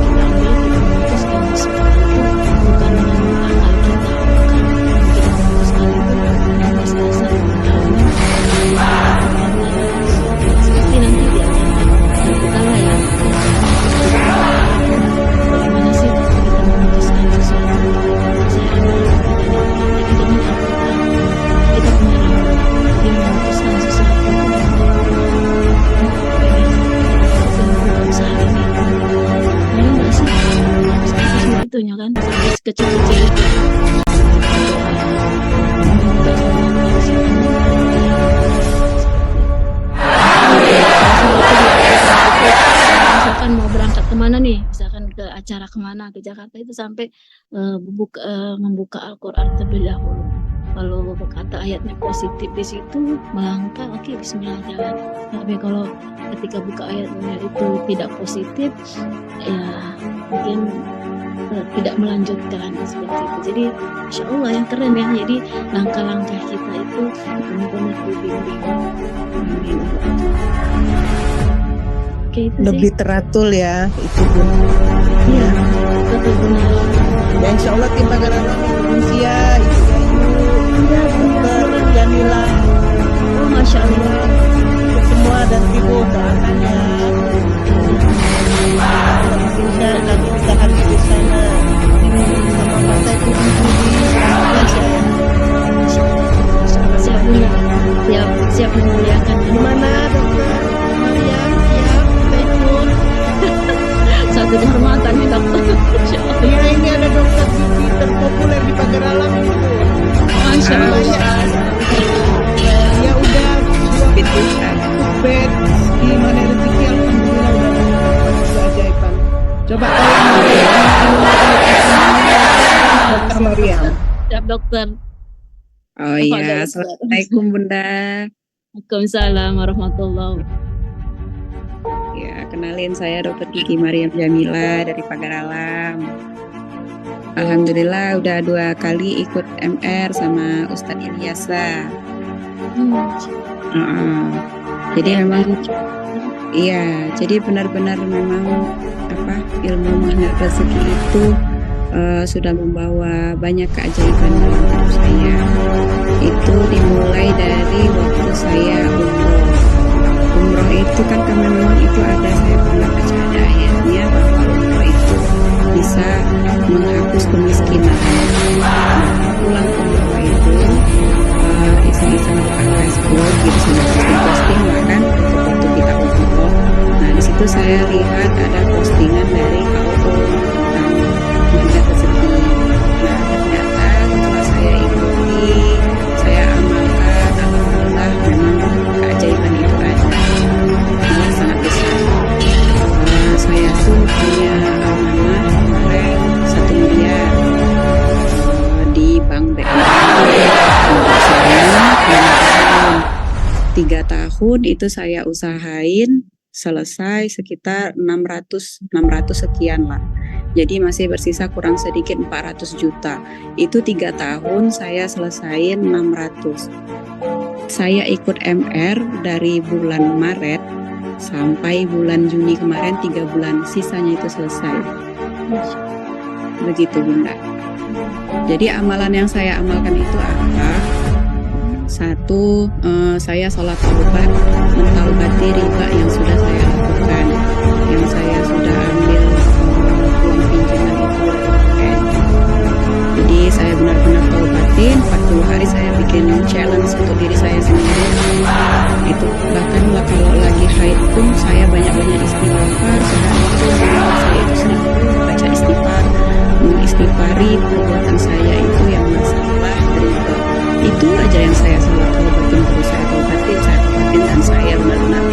kita memutuskan seperti itu bukan dengan akal kita, bukan, kita memutuskan itu atas dasar pemahaman seperti nanti di akan kita lah ya itunya kan, sampai kecil-kecil itu. Misalkan mau berangkat kemana nih, misalkan ke acara kemana, ke Jakarta itu sampai membuka Al-Quran terlebih dahulu. Kalau kata ayatnya positif di situ, melangkah, oke, bismillah jalan. Tapi kalau ketika buka ayatnya itu tidak positif, ya mungkin tidak melanjutkan seperti itu. Jadi Masya Allah yang keren ya. Jadi langkah-langkah kita itu benar-benar dibimbing. Amin. Oke, itu sih. Lebih teratur ya itu Bun. Iya, betul benar. Ya insya Allah tim Pagaralam Indonesia, Ibu Yayu, Dokter Jamila, Oh, Masya Allah. semua dan Ibu doakannya. Insya kami bisa hadir di sana sama Pak Saiful Siap memuliakan. Gimana Dokter Mariam siap Saiful? Satu kehormatan nih dokter. Masya Allah. Ya ini ada dokter gigi terpopuler di Pagaralam ini Bu. Masya Allah. Ya udah bed di mana rezeki alhamdulillah udah keajaiban. Coba Dokter Mariam. Siap dokter. Oh Apa ada, iya, Ustaz? Assalamualaikum Bunda. Waalaikumsalam warahmatullahi. Ya, kenalin saya Dr. Gigi Mariam Jamila dari Pagaralam. Alhamdulillah udah 2 kali ikut MR sama Ustadz Ilyasa. Jadi memang iya, jadi benar-benar memang ilmu magnet rezeki itu sudah membawa banyak keajaiban dalam hidup saya. Itu dimulai dari waktu saya umroh. Umroh itu kan karena memang itu ada, saya pernah baca ada ayatnya bahwa umroh itu bisa menghapus kemiskinan. Pulang umroh itu iseng-iseng buka Facebook gitu, sambil posting bahkan foto-foto kita umroh. Nah di situ saya lihat ada postingan dari KUU magnet rezeki. Nah ternyata setelah saya ikuti, saya amalkan, alhamdulillah memang keajaiban itu ada, malah sangat besar. Saya tuh punya amanah kemarin 1 miliar di Bank BNI. Untuk saya 3 tahun itu saya usahain selesai sekitar 600 sekian lah. Jadi masih bersisa kurang sedikit 400 juta. Itu 3 tahun saya selesain 600. Saya ikut MR dari bulan Maret sampai bulan Juni kemarin, 3 bulan sisanya itu selesai. Begitu Bunda. Jadi amalan yang saya amalkan itu apa? 1, saya sholat taubat, mentaubati riba yang sudah saya lakukan, yang saya sudah ambil uang pinjaman itu. Jadi saya benar-benar taubatin. 40 hari saya bikin challenge untuk diri saya sendiri. Itu bahkan kalau lagi haid pun saya banyak-banyak istighfar. Sehari itu saya itu sering baca istighfar, mengistighfari perbuatan saya itu yang masalah riba. Itu aja yang saya selalu taubatin, terus saya taubatin dan saya benar-benar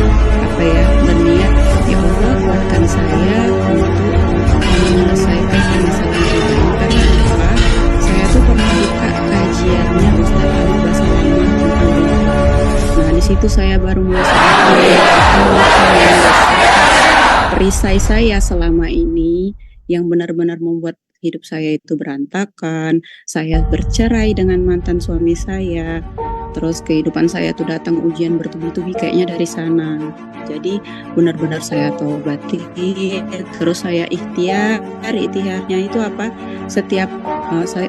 berniat, ya Allah kuatkan saya untuk menyelesaikan permasalahan riba ini. Karena apa? Saya tuh pernah buka kajiannya Ustaz Ali Basalamah tentang riba. Nah di situ saya baru mulai perisai saya selama ini yang benar-benar membuat hidup saya itu berantakan. Saya bercerai dengan mantan suami saya. Terus kehidupan saya tuh datang ujian bertubi-tubi kayaknya dari sana. Jadi benar-benar saya taubati. Terus saya ikhtiar. Ikhtiarnya itu apa? Setiap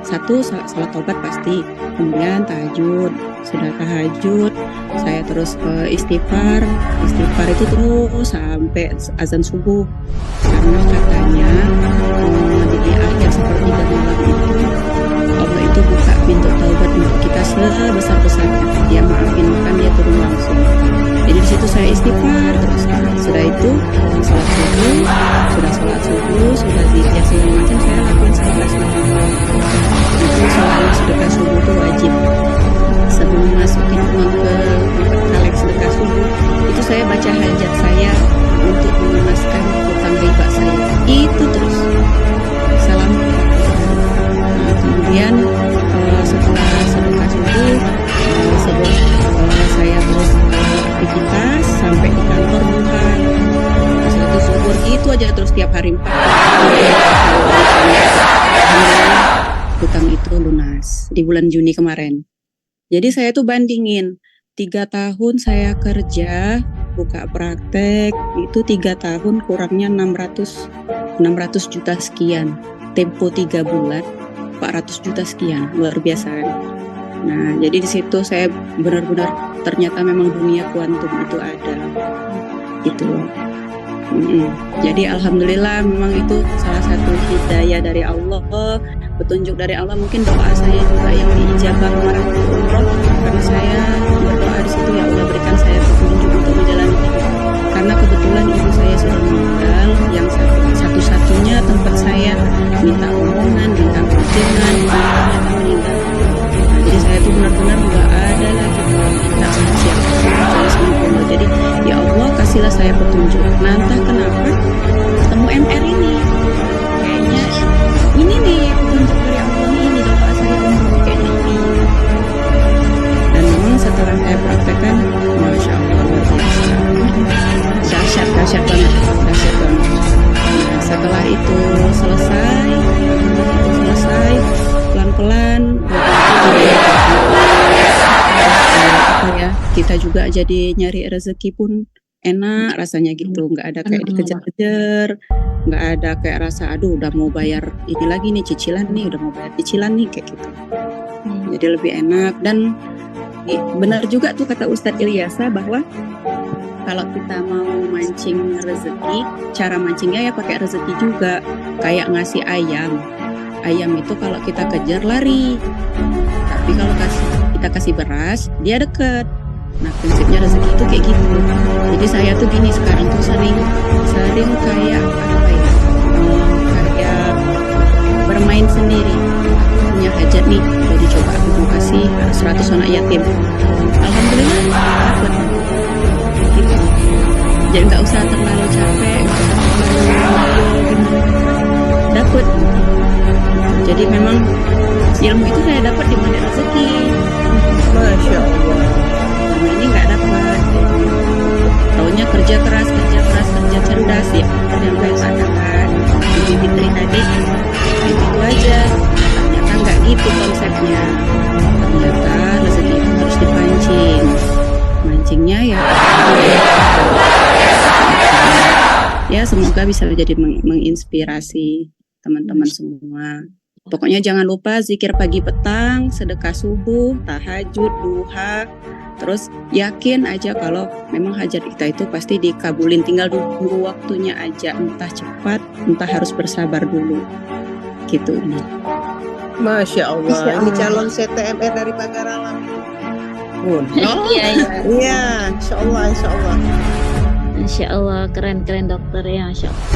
satu salat taubat pasti. Kemudian tahajud. Sudah tahajud, saya terus istighfar. Istighfar itu terus sampai azan subuh. Karena katanya di akhir sepertiga malam itu Allah itu buka pintu taubat untuk kita sebesar-besarnya. Dia maafin, bahkan dia turun langsung. Jadi di situ saya istighfar terus. Sudah itu sholat subuh, sudah zikir segala macam saya lakuin hutang itu lunas di bulan Juni kemarin. Jadi saya tuh bandingin 3 tahun saya kerja buka praktek itu 3 tahun kurangnya 600 juta sekian. Tempo 3 bulan 400 juta sekian, luar biasa kan. Nah, jadi di situ saya benar-benar ternyata memang dunia kuantum itu ada. Gitu loh. Jadi alhamdulillah memang itu salah satu hidayah dari Allah, petunjuk dari Allah. Mungkin doa saya juga yang diijabah kemarin waktu umroh, karena saya berdoa di situ, ya Allah berikan saya petunjuk untuk menjalani hidup. Karena kebetulan ibu saya sudah meninggal, yang satu-satunya tempat saya minta omongan, minta kunjungan, ternyata meninggal. Nah, jadi saya tuh benar-benar nggak ada lagi minta sama siapa, kecuali sama Allah. Jadi ya Allah kasihlah saya petunjuk. Nah, entah kenapa ketemu MR ini, kayaknya ini nih petunjuk dari Allah nih, ini doa saya umroh kayaknya ini. Dan memang setelah saya praktekkan, masya Allah luar biasa, dahsyat banget. Nah, setelah itu selesai, pelan-pelan kita juga jadi nyari rezeki pun enak rasanya gitu, nggak ada kayak dikejar-kejar, nggak ada kayak rasa aduh udah mau bayar ini lagi nih cicilan nih, udah mau bayar cicilan nih kayak gitu. Jadi lebih enak. Dan benar juga tuh kata Ustadz Ilyasa bahwa kalau kita mau mancing rezeki, cara mancingnya ya pakai rezeki juga. Kayak ngasih ayam itu kalau kita kejar lari, tapi kalau kita kasih beras dia deket. Nah, prinsipnya rezeki itu kayak gitu. Jadi saya tuh gini sekarang tuh sering kayak apa ya, kayak bermain sendiri. Aku punya hajat nih, jadi coba aku mau kasih 100 anak yatim. Alhamdulillah dapat. Gitu. Jadi nggak usah terlalu capek, dapat. Jadi memang ilmu itu saya dapat di mana rezeki. Masya Allah. Ini nggak dapat, taunya kerja keras, kerja cerdas ya, yang saya katakan Ibu Fitri tadi itu aja. Ternyata nggak gitu konsepnya. Ternyata rezeki itu harus dipancing, mancingnya ya semoga bisa jadi menginspirasi teman-teman semua. Pokoknya jangan lupa zikir pagi petang, sedekah subuh, tahajud, duha. Terus yakin aja kalau memang hajat kita itu pasti dikabulin. Tinggal tunggu waktunya aja, entah cepat, entah harus bersabar dulu. Gitu ini. Masya Allah. Ini calon CTMR dari Pagar Alam. Iya, Insya Allah. Insya Allah, keren dokter ya, Insya Allah.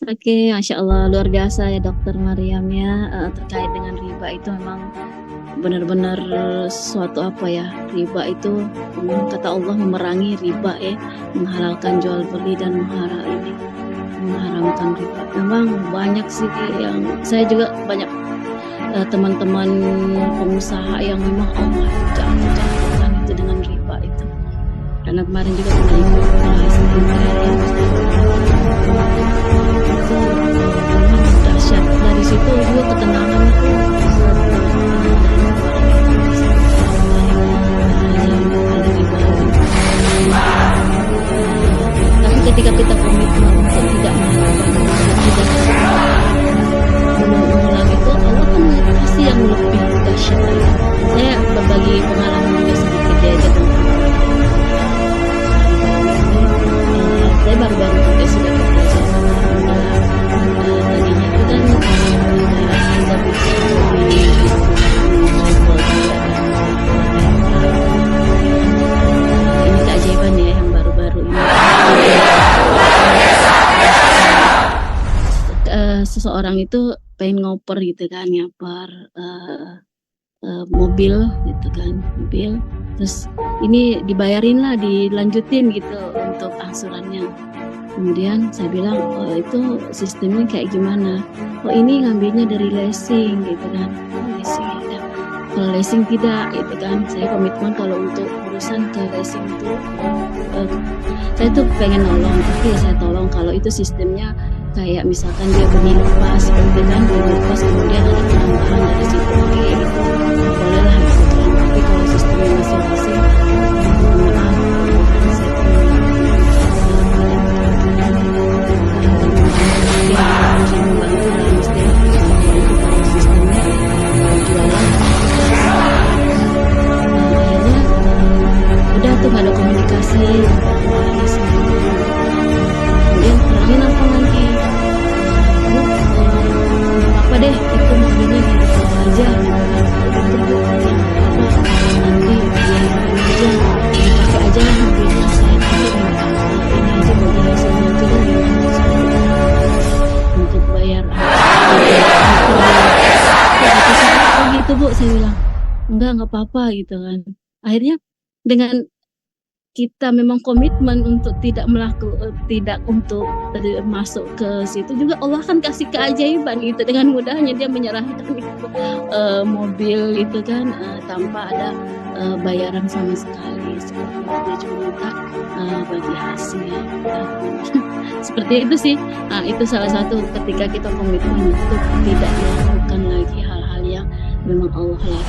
Oke, Masya Allah, luar biasa ya Dokter Mariam ya. Terkait dengan riba itu memang benar-benar suatu apa ya, riba itu kata Allah memerangi riba ya, menghalalkan jual beli dan mengharamkan riba. Memang banyak sih yang saya juga banyak teman-teman pengusaha yang memang Allah jatuhkan itu dengan riba itu. Karena kemarin juga pernah ikut kelas itu memang dahsyat. Dari situ juga ketenangan itu tapi ketika kita komitmen untuk tidak mengulang itu, Allah kan pasti yang lebih dahsyat lagi. Saya berbagi pengalaman juga sedikit ya aja tentang seseorang itu pengen ngoper gitu kan, ngoper mobil gitu kan, mobil. Terus ini dibayarin lah, dilanjutin gitu untuk angsurannya. Kemudian saya bilang, itu sistemnya kayak gimana? Oh ini ngambilnya dari leasing gitu kan. Oh, leasing ya. Kalau leasing tidak gitu kan. Saya komitmen kalau untuk urusan ke leasing itu saya tuh pengen nolong, tapi ya saya tolong kalau itu sistemnya kayak misalkan dia beli lepas gitu kan, beli lepas kemudian ada penambahan dari situ kayak gitu. Boleh lah gitu kan. Tapi kalau sistemnya masing-masing, mohon maaf, saya membantu dalam istilah kalau sistemnya jualan akhirnya udah tuh gak ada komunikasi beberapa hari seminggu. Kemudian terakhir nelfon lagi, Bu, apa deh itu mobilnya dijual aja gitu kan. Itu Bu, ya apa nanti biar aja dipakai aja lah mobilnya, saya nanti minta ini aja bagi hasilnya aja kan untuk bayar gitu Bu. Saya bilang enggak apa-apa gitu kan. Akhirnya dengan kita memang komitmen untuk tidak untuk masuk ke situ juga, Allah kan kasih keajaiban gitu. Dengan mudahnya dia menyerahkan itu mobil itu kan tanpa ada bayaran sama sekali. Seperti itu, dia cuma minta bagi hasil. Seperti itu sih. Itu salah satu ketika kita komitmen untuk tidak melakukan lagi hal-hal yang memang Allah larang.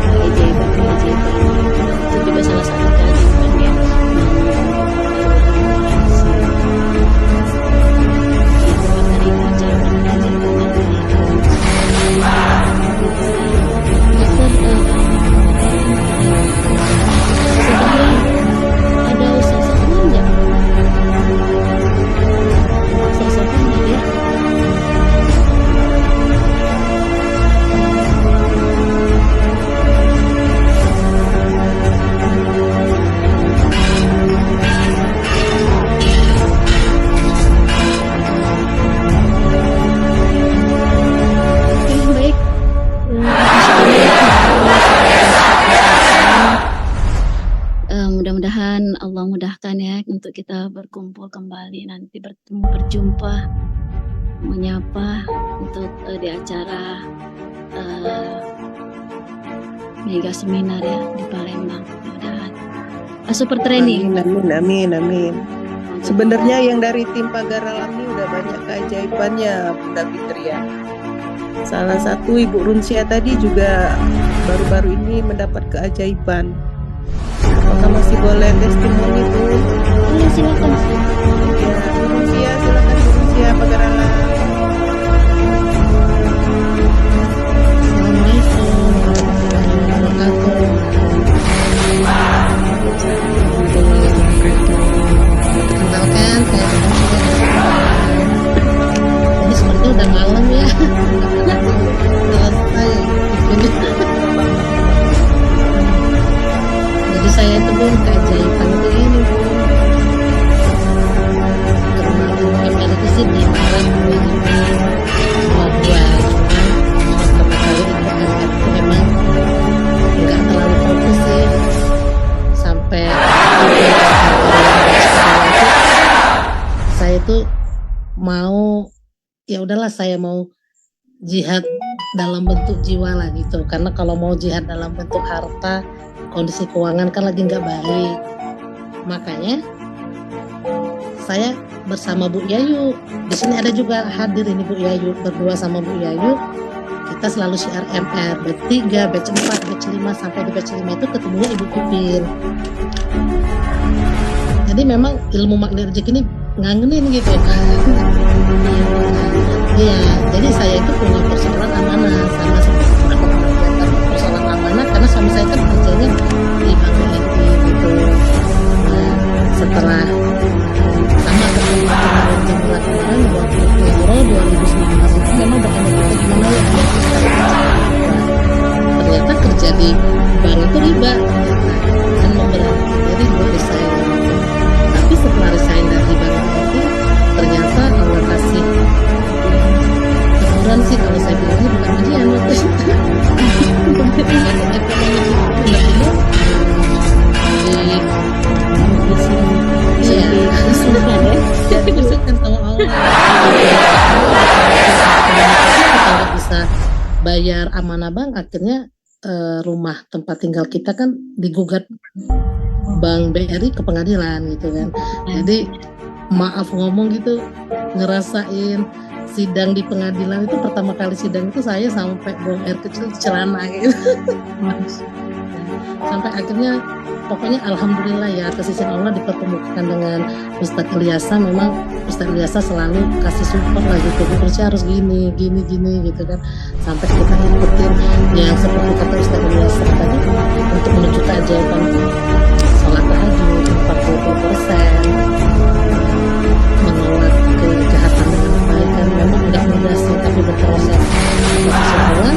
Keajaiban itu juga salah satu keajaiban yang ada usaha enggak? Usaha enggak ya? Mudah-mudahan Allah mudahkan ya untuk kita berkumpul kembali nanti, berjumpa, menyapa untuk di acara mega seminar ya di Palembang. Mudah-mudahan super training. Amin. Sebenarnya yang dari tim Pagar Alam ini udah banyak keajaibannya, Bunda Fitria. Salah satu Ibu Runsia tadi juga baru-baru ini mendapat keajaiban. Apakah masih boleh testimoni, Bu? Iya, silakan. Ya, Bu Runsia, silakan Bu Runsia, Pagar Alam. Assalamualaikum warahmatullahi wabarakatuh. Perkenalkan, saya ini sepertinya udah malam ya. Selesai. Jadi saya itu Bu, keajaiban itu ini Bu. Karena ML itu sih di Maret 2022, cuman pertama kali itu memang nggak terlalu fokus sih sampai saya itu mau, ya udahlah saya mau jihad dalam bentuk jiwa lah gitu. Karena kalau mau jihad dalam bentuk harta, kondisi keuangan kan lagi nggak baik. Makanya saya bersama Bu Yayu, di sini ada juga hadir ini Bu Yayu, berdua sama Bu Yayu, kita selalu siar MR, batch 3, batch 4, batch 5, sampai di batch 5 itu ketemunya Ibu Pipin. Jadi memang ilmu magnet rezeki ini ngangenin gitu. Iya, jadi saya itu punya persoalan amanah sama seperti persoalan amanah, karena suami saya kan kerjanya di Bank BNI gitu. Nah, setelah sama seperti jumlah kemarin 20 Euro 2019 itu memang bukan kita gimana ya, ternyata kerja di bank itu riba ternyata, dan memberanikan diri buat resign. Tapi setelah resign dari bank BNI, ternyata Allah bayar amanah bank, akhirnya rumah tempat tinggal kita kan digugat Bank BRI ke pengadilan gitu kan. Jadi maaf ngomong gitu, ngerasain sidang di pengadilan itu pertama kali sidang itu saya sampai buang air kecil di celana gitu. Sampai akhirnya pokoknya alhamdulillah ya atas izin Allah dipertemukan dengan Ustadz Ilyasa. Memang Ustadz Ilyasa selalu kasih support lah gitu, Runsya harus gini gitu kan, sampai kita ikutin yang seperti kata Ustadz Ilyasa tadi untuk menuju keajaiban sholat tahajud 40%, menolak kejahatan dengan kebaikan. Memang nggak mudah sih, tapi berproses. Setelah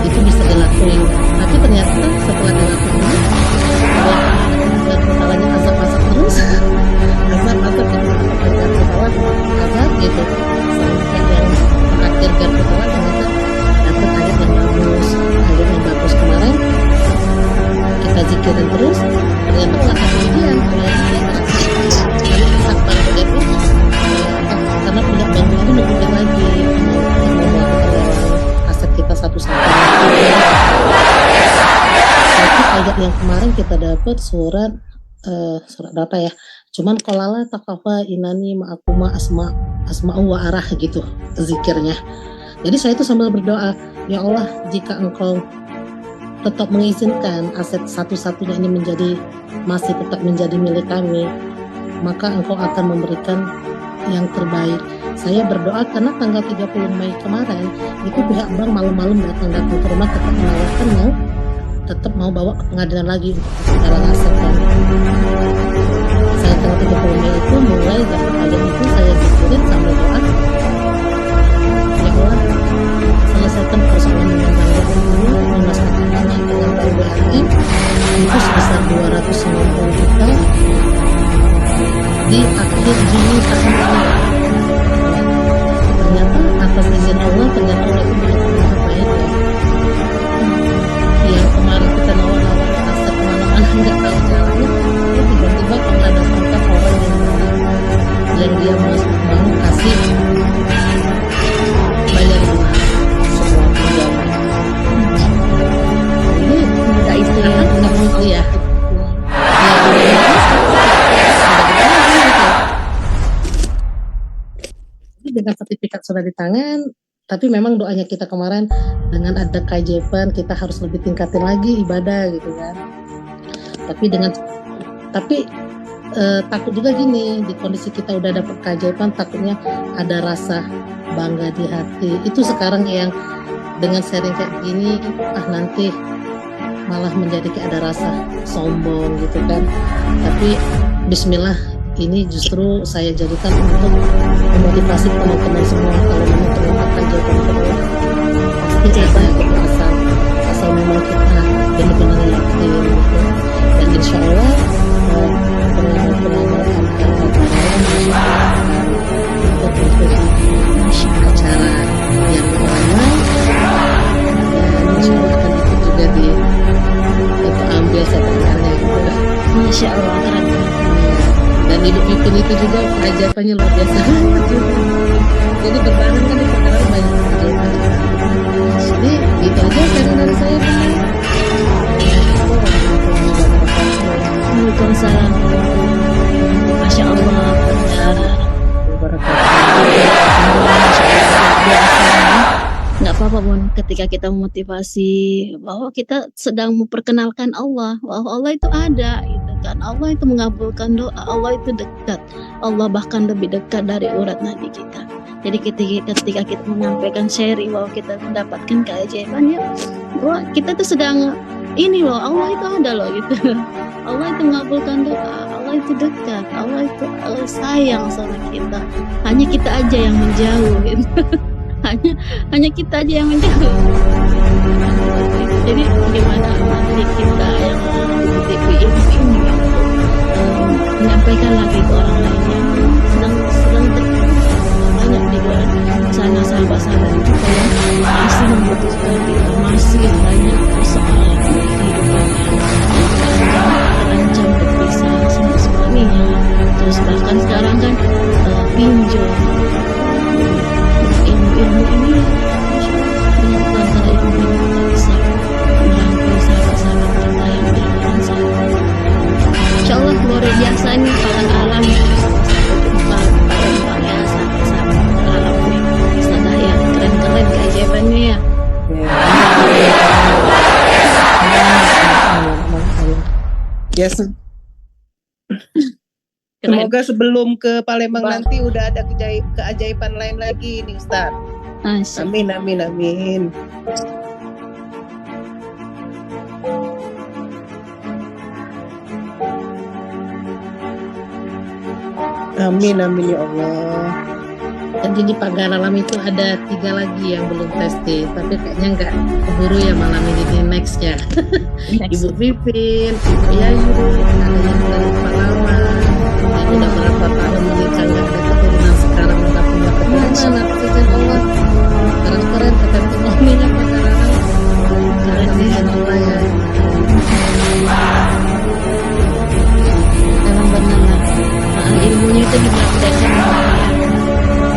itu bisa dilakuin, tapi ternyata setelah dilakuin dan kepalanya asap-asap terus, asap-asap gitu, sampai yang terakhir garpu tawar ternyata dapat ayat yang bagus. Kemarin kita zikirin terus, ternyata akan kemudian karena punya bank itu lebih lagi aset kita satu-satu. Tapi ayat yang kemarin kita dapat surat berapa ya? Cuman kolala takafa inani ma'akuma asma'u wa arah gitu zikirnya. Jadi saya itu sambil berdoa, ya Allah, jika Engkau tetap mengizinkan aset satu-satunya ini masih tetap menjadi milik kami, maka Engkau akan memberikan yang terbaik. Saya berdoa karena tanggal 30 Mei kemarin itu pihak bank malam-malam datang ke rumah, tetap mau bawa ke pengadilan lagi untuk segala aset. Saya tanggal 30 Mei itu mulai dapat ayat itu, saya zikirin sambil doa, ya Allah, selesaikan persoalan dengan bank ini, memasukkan dengan bank BRI itu sebesar 290 juta di akhir Juni tahun ini. Ternyata atas izin Allah, ternyata Allah itu benar-benar baik ya. Yang kemarin kita nawar-nawar aset kemana-mana nggak tahu jalannya, tiba-tiba Allah datangkan orang yang dia mau kasih bayar bunga semua pinjaman. Ini minta istilahnya nggak ya. Dengan sertifikat sudah di tangan, tapi memang doanya kita kemarin dengan ada keajaiban kita harus lebih tingkatin lagi ibadah gitu kan. Tapi takut juga gini, di kondisi kita udah dapat keajaiban, takutnya ada rasa bangga di hati. Itu sekarang yang dengan sharing kayak gini, nanti malah menjadi kayak ada rasa sombong gitu kan. Tapi bismillah, ini justru saya jadikan untuk memotivasi teman-teman semua. Kalau memang terdapat keajaiban kedua, pasti ada gitu, asal memang kita benar-benar yakin gitu. Dan insya Allah pengamal-pengamal untuk acara yang ramai, dan insya Allah akan ikut juga untuk ambil sebenarnya gitu. Masya Allah, keren. Dan hidup itu juga keajaibannya luar biasa. Jadi berbarengan kan di perkara banyak keajaiban. Jadi itu aja sharing dari saya. Waalaikumsalam. Masya Allah, nggak apa-apa Bun, ketika kita memotivasi bahwa kita sedang memperkenalkan Allah, bahwa Allah itu ada gitu kan. Allah itu mengabulkan doa, Allah itu dekat, Allah bahkan lebih dekat dari urat nadi kita. Jadi ketika kita menyampaikan sharing bahwa kita mendapatkan keajaiban, ya bahwa kita tuh sedang ini loh, Allah itu ada loh gitu. Allah itu mengabulkan doa, Allah itu dekat, Allah itu sayang sama kita. Hanya kita aja yang menjauh gitu. hanya kita aja yang menjauh. Jadi bagaimana nanti kita yang mengikuti ilmu ini menyampaikan lagi ke orang lain yang sedang banyak di luar sana, sahabat-sahabat kita yang masih membutuhkan kita, masih banyak persoalan kehidupannya, terancam berpisah sama suaminya, terus bahkan sekarang kan pinjol. Ilmu ini banyak antara Ya, Keren. semoga sebelum ke Palembang Bang. nanti udah ada keajaiban lain lagi nih Ustaz. Asik. Amin, amin, amin. Amin, amin ya Allah. Jadi di pagar alam itu ada 3 lagi yang belum testing, tapi kayaknya nggak keburu ya malam ini, di next ya. Ibu Pipin, Ibu Yayu, ada yang dari Palawan, yang udah berapa tahun menikah nggak ada keturunan, sekarang udah punya keturunan. Netizen Allah, keren-keren ketentuannya pagar alam. Keren Allah ya. Emang benar lah. Ilmunya itu dipraktekkan ya.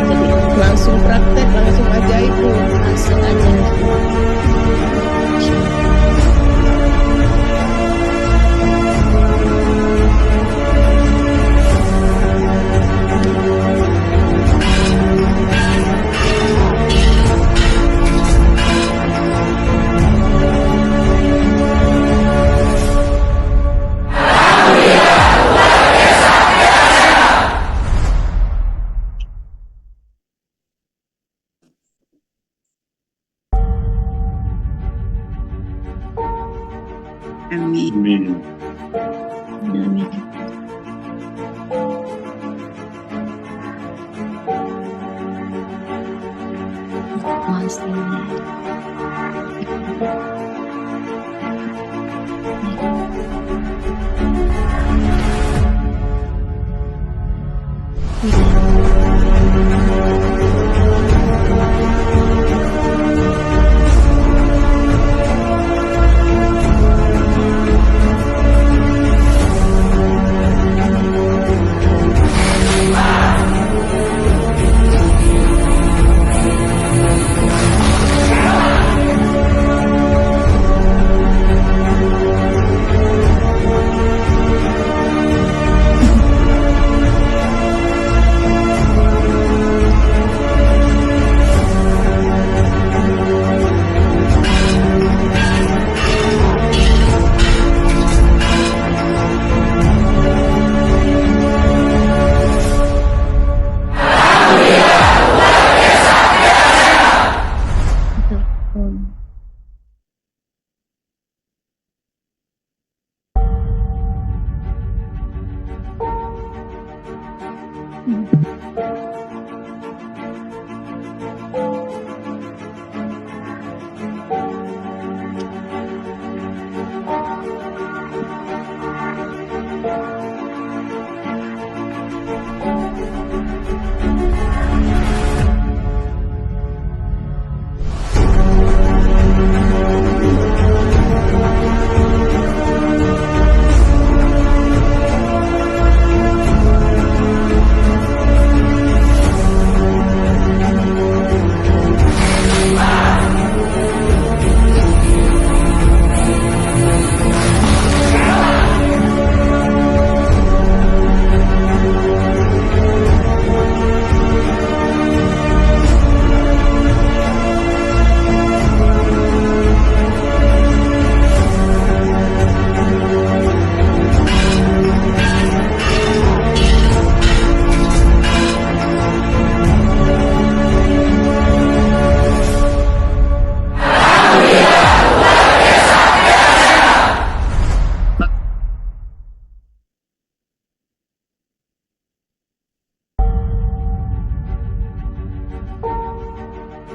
Jadi Langsung praktek, langsung ajaib Bu. langsung aja. Amin. Amin. Amin. Masih.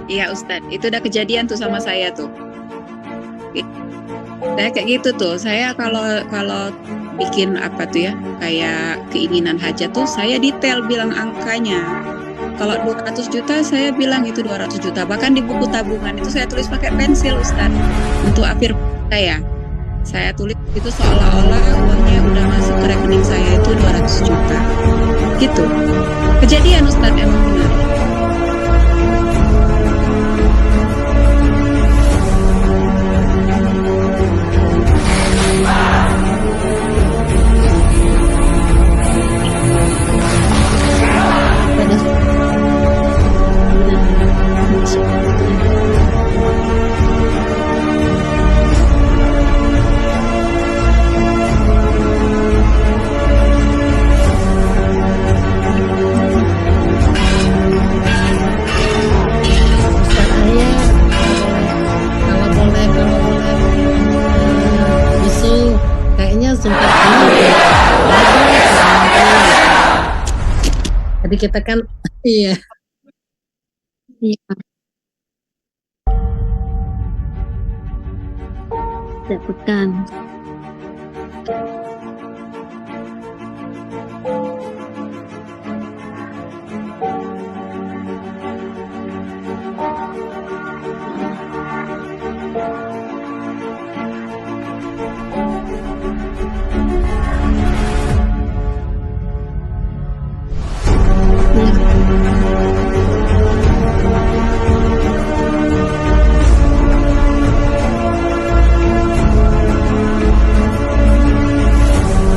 Iya Ustadz, itu udah kejadian tuh sama saya tuh. Saya kayak gitu tuh. Saya kalau bikin apa tuh ya, kayak keinginan hajat tuh saya detail bilang angkanya. Kalau 200 juta saya bilang itu 200 juta. Bahkan di buku tabungan itu saya tulis pakai pensil Ustadz. Untuk akhir saya. Saya tulis itu seolah-olah uangnya udah masuk ke rekening saya itu 200 juta. Gitu. Kejadian Ustadz, emang benar. sempat ini jadi kita kan iya Iya, dapatkan.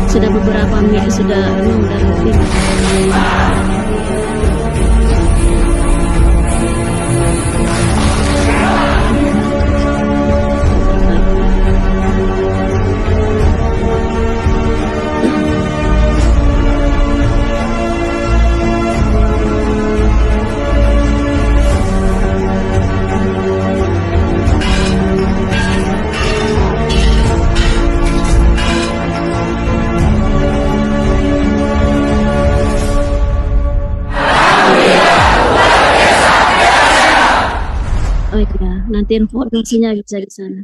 Sudah beberapa minggu sudah rutin. Oh iya, nanti informasinya bisa di sana.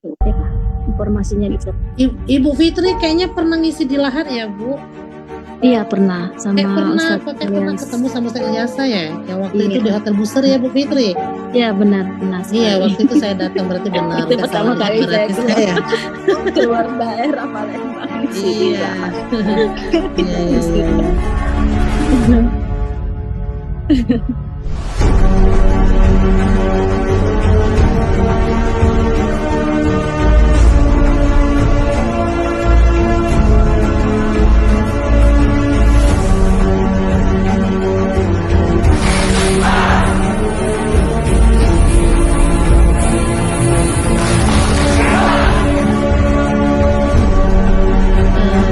Oke, informasinya di sana. Ibu Fitri kayaknya pernah ngisi di Lahar ya Bu? Iya pernah sama pernah Ustadz pernah Ilyas. ketemu sama Ustadz Ilyasa ya yang waktu Iya. itu di Hotel Buser ya Bu Fitri? Iya benar sekali. Iya waktu itu saya datang berarti benar. Itu pertama kali saya berarti keluar, saya. keluar daerah Palembang di sini. Iya. Iya iya iya.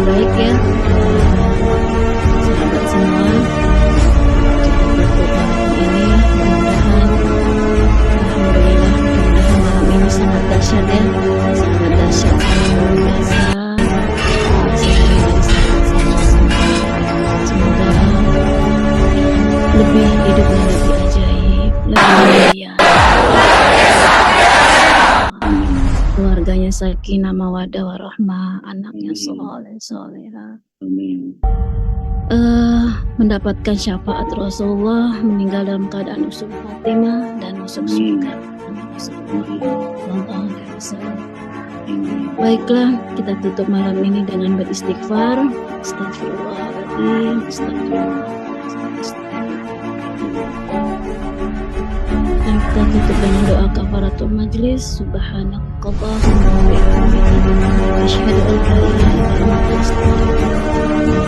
Baik ya, sahabat semua, kita tutup malam ini. Mudah-mudahan, alhamdulillah, mudah-mudahan malam ini sangat dahsyat ya, sangat dahsyat, luar biasa. Semoga lebih hidupnya lebih ajaib, lebih mulia. Keluarganya sakinah mawaddah warahmah, anaknya soleh soleha. Amin. Mendapatkan syafaat Rasulullah, meninggal dalam keadaan husnul khatimah dan masuk surga. Sallallahu alaihi wasallam. Baiklah, kita tutup malam ini dengan beristighfar. Astagfirullahaladzim, astagfirullahaladzim. Dan kita tutup dengan doa kafaratul majlis. Subhanakallahumma wa bihamdika, asyhadu an la ilaha illa anta, astaghfiruka wa atubu ilaik.